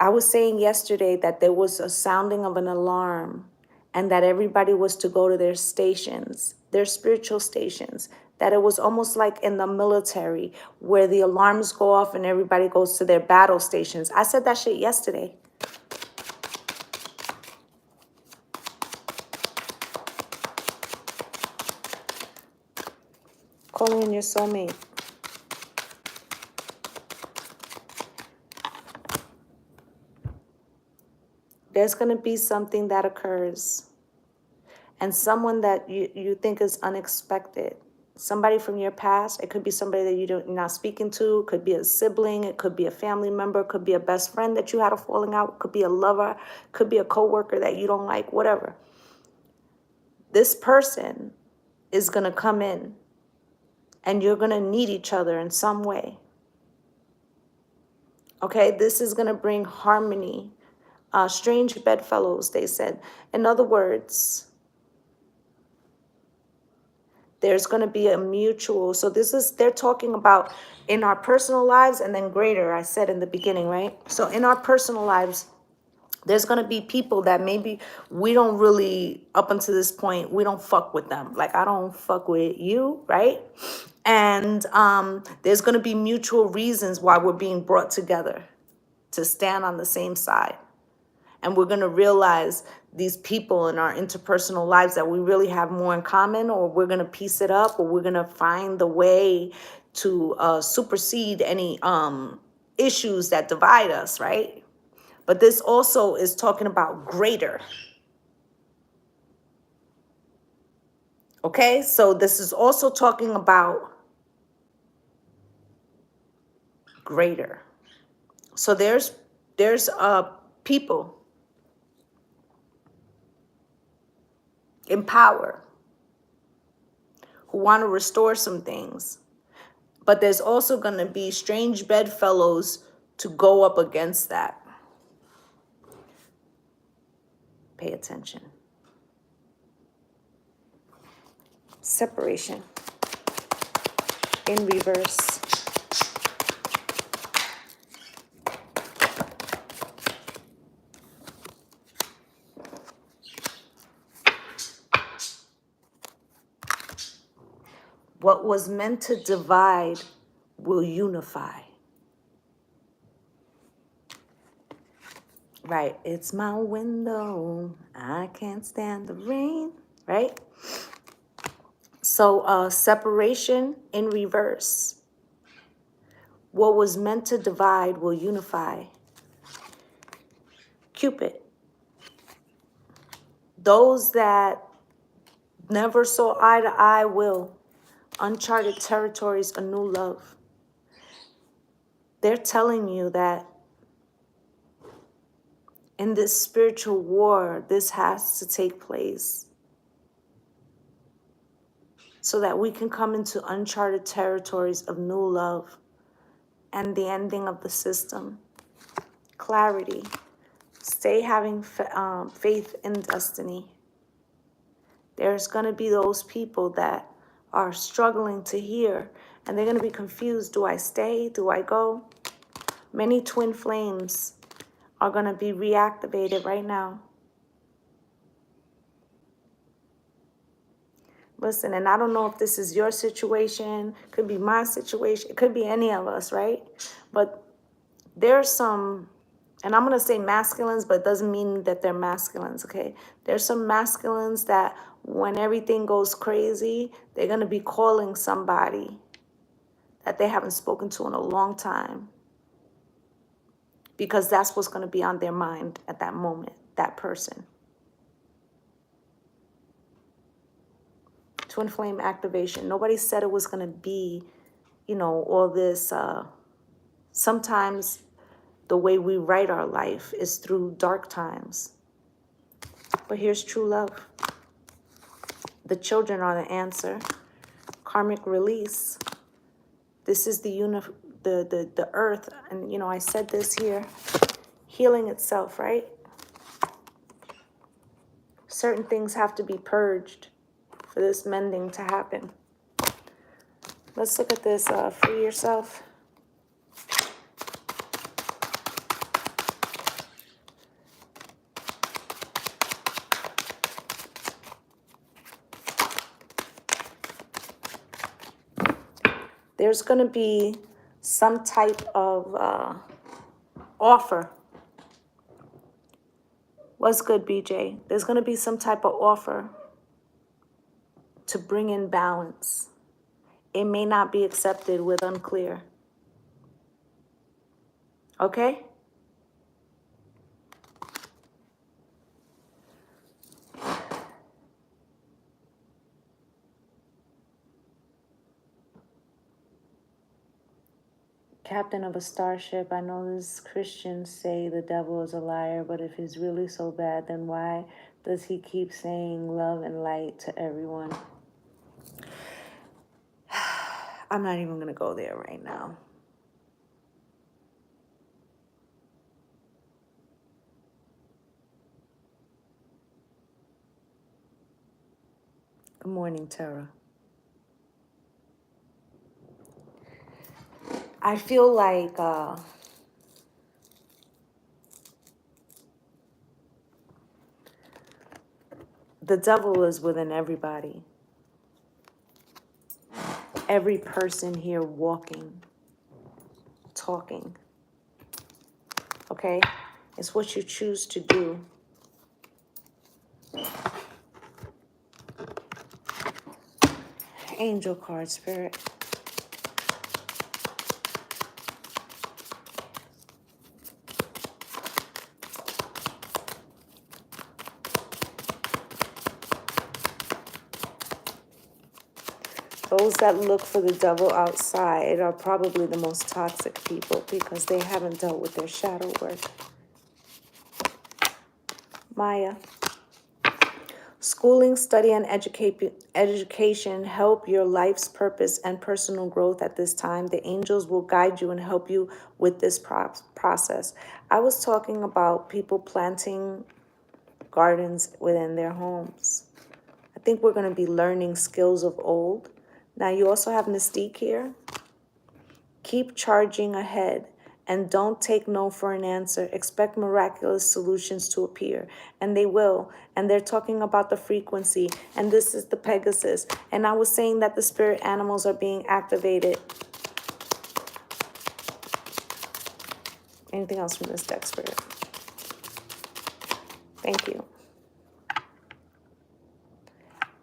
I was saying yesterday that there was a sounding of an alarm and that everybody was to go to their stations, their spiritual stations, that it was almost like in the military where the alarms go off and everybody goes to their battle stations. I said that shit yesterday. Calling in your soulmate. There's going to be something that occurs and someone that you think is unexpected. Somebody from your past. It could be somebody that you're not speaking to. It could be a sibling. It could be a family member. It could be a best friend that you had a falling out. It could be a lover. It could be a coworker that you don't like, whatever. This person is going to come in and you're going to need each other in some way. Okay, this is going to bring harmony. Strange bedfellows, they said. In other words, there's going to be a mutual. So they're talking about in our personal lives and then greater, I said in the beginning, right? So in our personal lives, there's going to be people that maybe we don't really, up until this point, we don't fuck with them. Like, I don't fuck with you, right? And there's going to be mutual reasons why we're being brought together to stand on the same side. And we're going to realize these people in our interpersonal lives that we really have more in common, or we're going to piece it up, or we're going to find the way to supersede any issues that divide us, right? But this also is talking about greater. Okay, so this is also talking about greater. So there's people in power who want to restore some things. But there's also going to be strange bedfellows to go up against that. Pay attention. Separation in reverse. What was meant to divide will unify. Right, it's my window, I can't stand the rain, right? So separation in reverse. What was meant to divide will unify. Cupid. Those that never saw eye to eye will. Uncharted territories, a new love. They're telling you that in this spiritual war, this has to take place so that we can come into uncharted territories of new love and the ending of the system. Clarity. Stay having faith in destiny. There's going to be those people that are struggling to hear, and they're going to be confused. Do I stay? Do I go? Many twin flames are going to be reactivated right now. Listen, and I don't know if this is your situation, could be my situation, it could be any of us, right? But There's some, and I'm going to say masculines, but it doesn't mean that they're masculines, okay? There's some masculines that when everything goes crazy, they're going to be calling somebody that they haven't spoken to in a long time, because that's what's going to be on their mind at that moment, that person. Twin flame activation. Nobody said it was going to be, you know, all this. Sometimes the way we write our life is through dark times. But here's true love. The children are the answer. Karmic release. This is the earth. And, you know, I said this here. Healing itself, right? Certain things have to be purged for this mending to happen. Let's look at this. Free yourself. There's going to be some type of offer. What's good, BJ? There's going to be some type of offer to bring in balance. It may not be accepted with unclear. Okay? Captain of a starship, I know this Christians say the devil is a liar, but if he's really so bad, then why does he keep saying love and light to everyone? I'm not even going to go there right now. Good morning, Tara. I feel like the devil is within everybody. Every person here walking, talking. Okay? It's what you choose to do. Angel card, Spirit. Those that look for the devil outside are probably the most toxic people because they haven't dealt with their shadow work. Maya. Schooling, study, and education help your life's purpose and personal growth at this time. The angels will guide you and help you with this process. I was talking about people planting gardens within their homes. I think we're going to be learning skills of old. Now, you also have Mystique here. Keep charging ahead and don't take no for an answer. Expect miraculous solutions to appear, and they will. And they're talking about the frequency, and this is the Pegasus. And I was saying that the spirit animals are being activated. Anything else from this deck, Spirit? Thank you.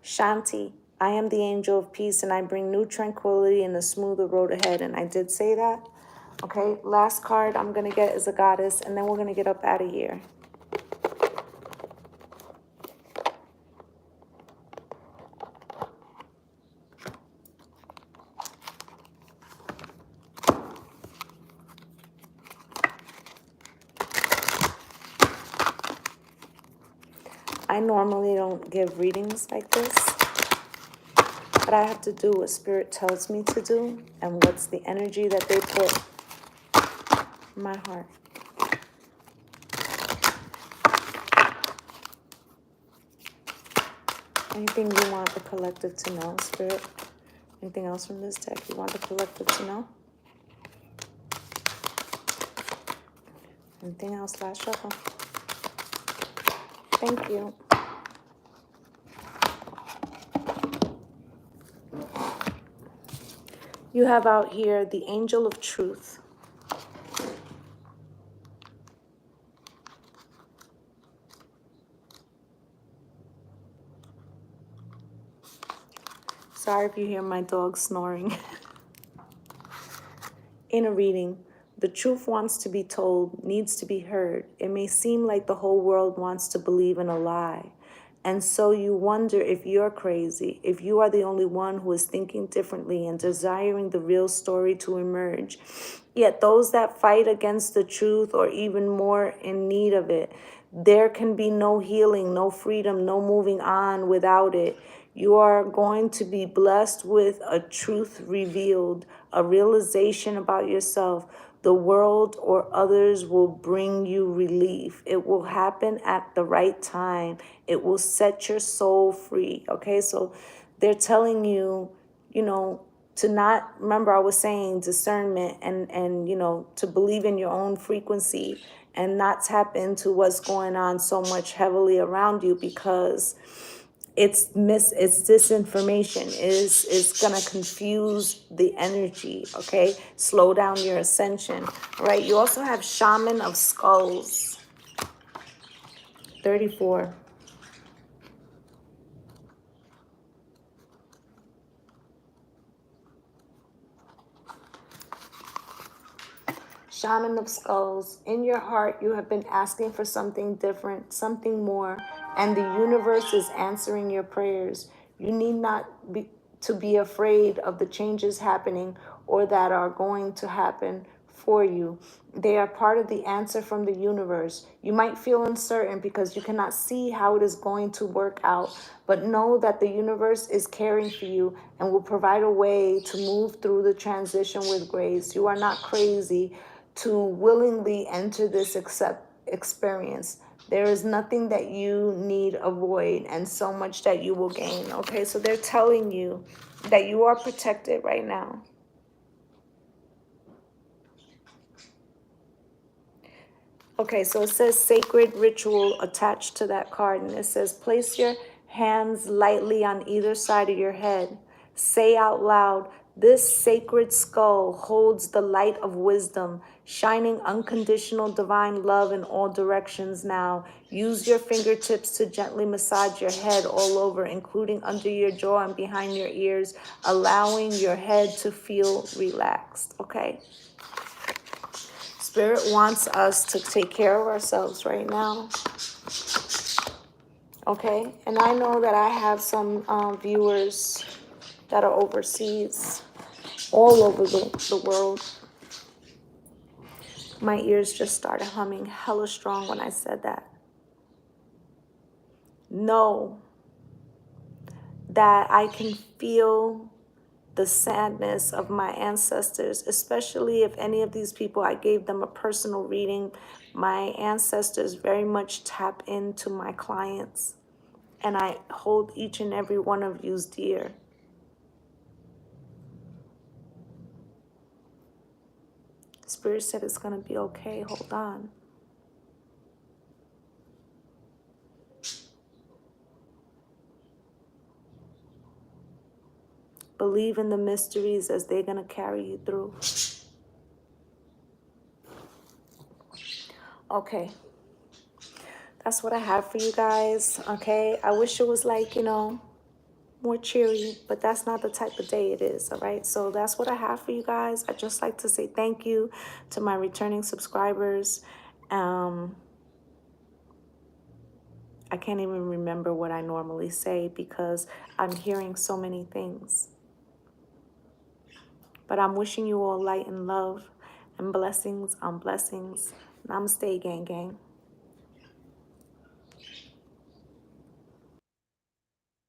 Shanti. I am the angel of peace, and I bring new tranquility and a smoother road ahead. And I did say that. Okay, last card I'm going to get is a goddess, and then we're going to get up out of here. I normally don't give readings like this, but I have to do what Spirit tells me to do and what's the energy that they put in my heart. Anything you want the collective to know, Spirit? Anything else from this deck you want the collective to know? Anything else? Last shuffle. Thank you. You have out here the angel of truth. Sorry if you hear my dog snoring. In a reading, the truth wants to be told, needs to be heard. It may seem like the whole world wants to believe in a lie. And so you wonder if you're crazy, if you are the only one who is thinking differently and desiring the real story to emerge. Yet those that fight against the truth or even more in need of it, there can be no healing, no freedom, no moving on without it. You are going to be blessed with a truth revealed, a realization about yourself. The world or others will bring you relief. It will happen at the right time. It will set your soul free. Okay, so they're telling you, to not, remember I was saying discernment and to believe in your own frequency and not tap into what's going on so much heavily around you, because it's disinformation. Is gonna confuse the energy. Okay, slow down your ascension. Right, you also have Shaman of Skulls, 34. Shaman of Skulls, in your heart, you have been asking for something different, something more, and the universe is answering your prayers. You need not be afraid of the changes happening or that are going to happen for you. They are part of the answer from the universe. You might feel uncertain because you cannot see how it is going to work out, but know that the universe is caring for you and will provide a way to move through the transition with grace. You are not crazy to willingly enter this experience. There is nothing that you need avoid and so much that you will gain. Okay, so they're telling you that you are protected right now. Okay, so it says sacred ritual attached to that card, and it says place your hands lightly on either side of your head. Say out loud, this sacred skull holds the light of wisdom, shining unconditional divine love in all directions now. Use your fingertips to gently massage your head all over, including under your jaw and behind your ears, allowing your head to feel relaxed. Okay. Spirit wants us to take care of ourselves right now. Okay, and I know that I have some viewers that are overseas, all over the world. My ears just started humming hella strong when I said that. Know that I can feel the sadness of my ancestors, especially if any of these people, I gave them a personal reading. My ancestors very much tap into my clients, and I hold each and every one of you dear. Spirit said it's going to be okay. Hold on. Believe in the mysteries as they're going to carry you through. Okay. That's what I have for you guys. Okay. I wish it was like, more cheery, but that's not the type of day it is. All right. So that's what I have for you guys. I just like to say thank you to my returning subscribers. I can't even remember what I normally say because I'm hearing so many things. But I'm wishing you all light and love and blessings on blessings. Namaste, gang gang.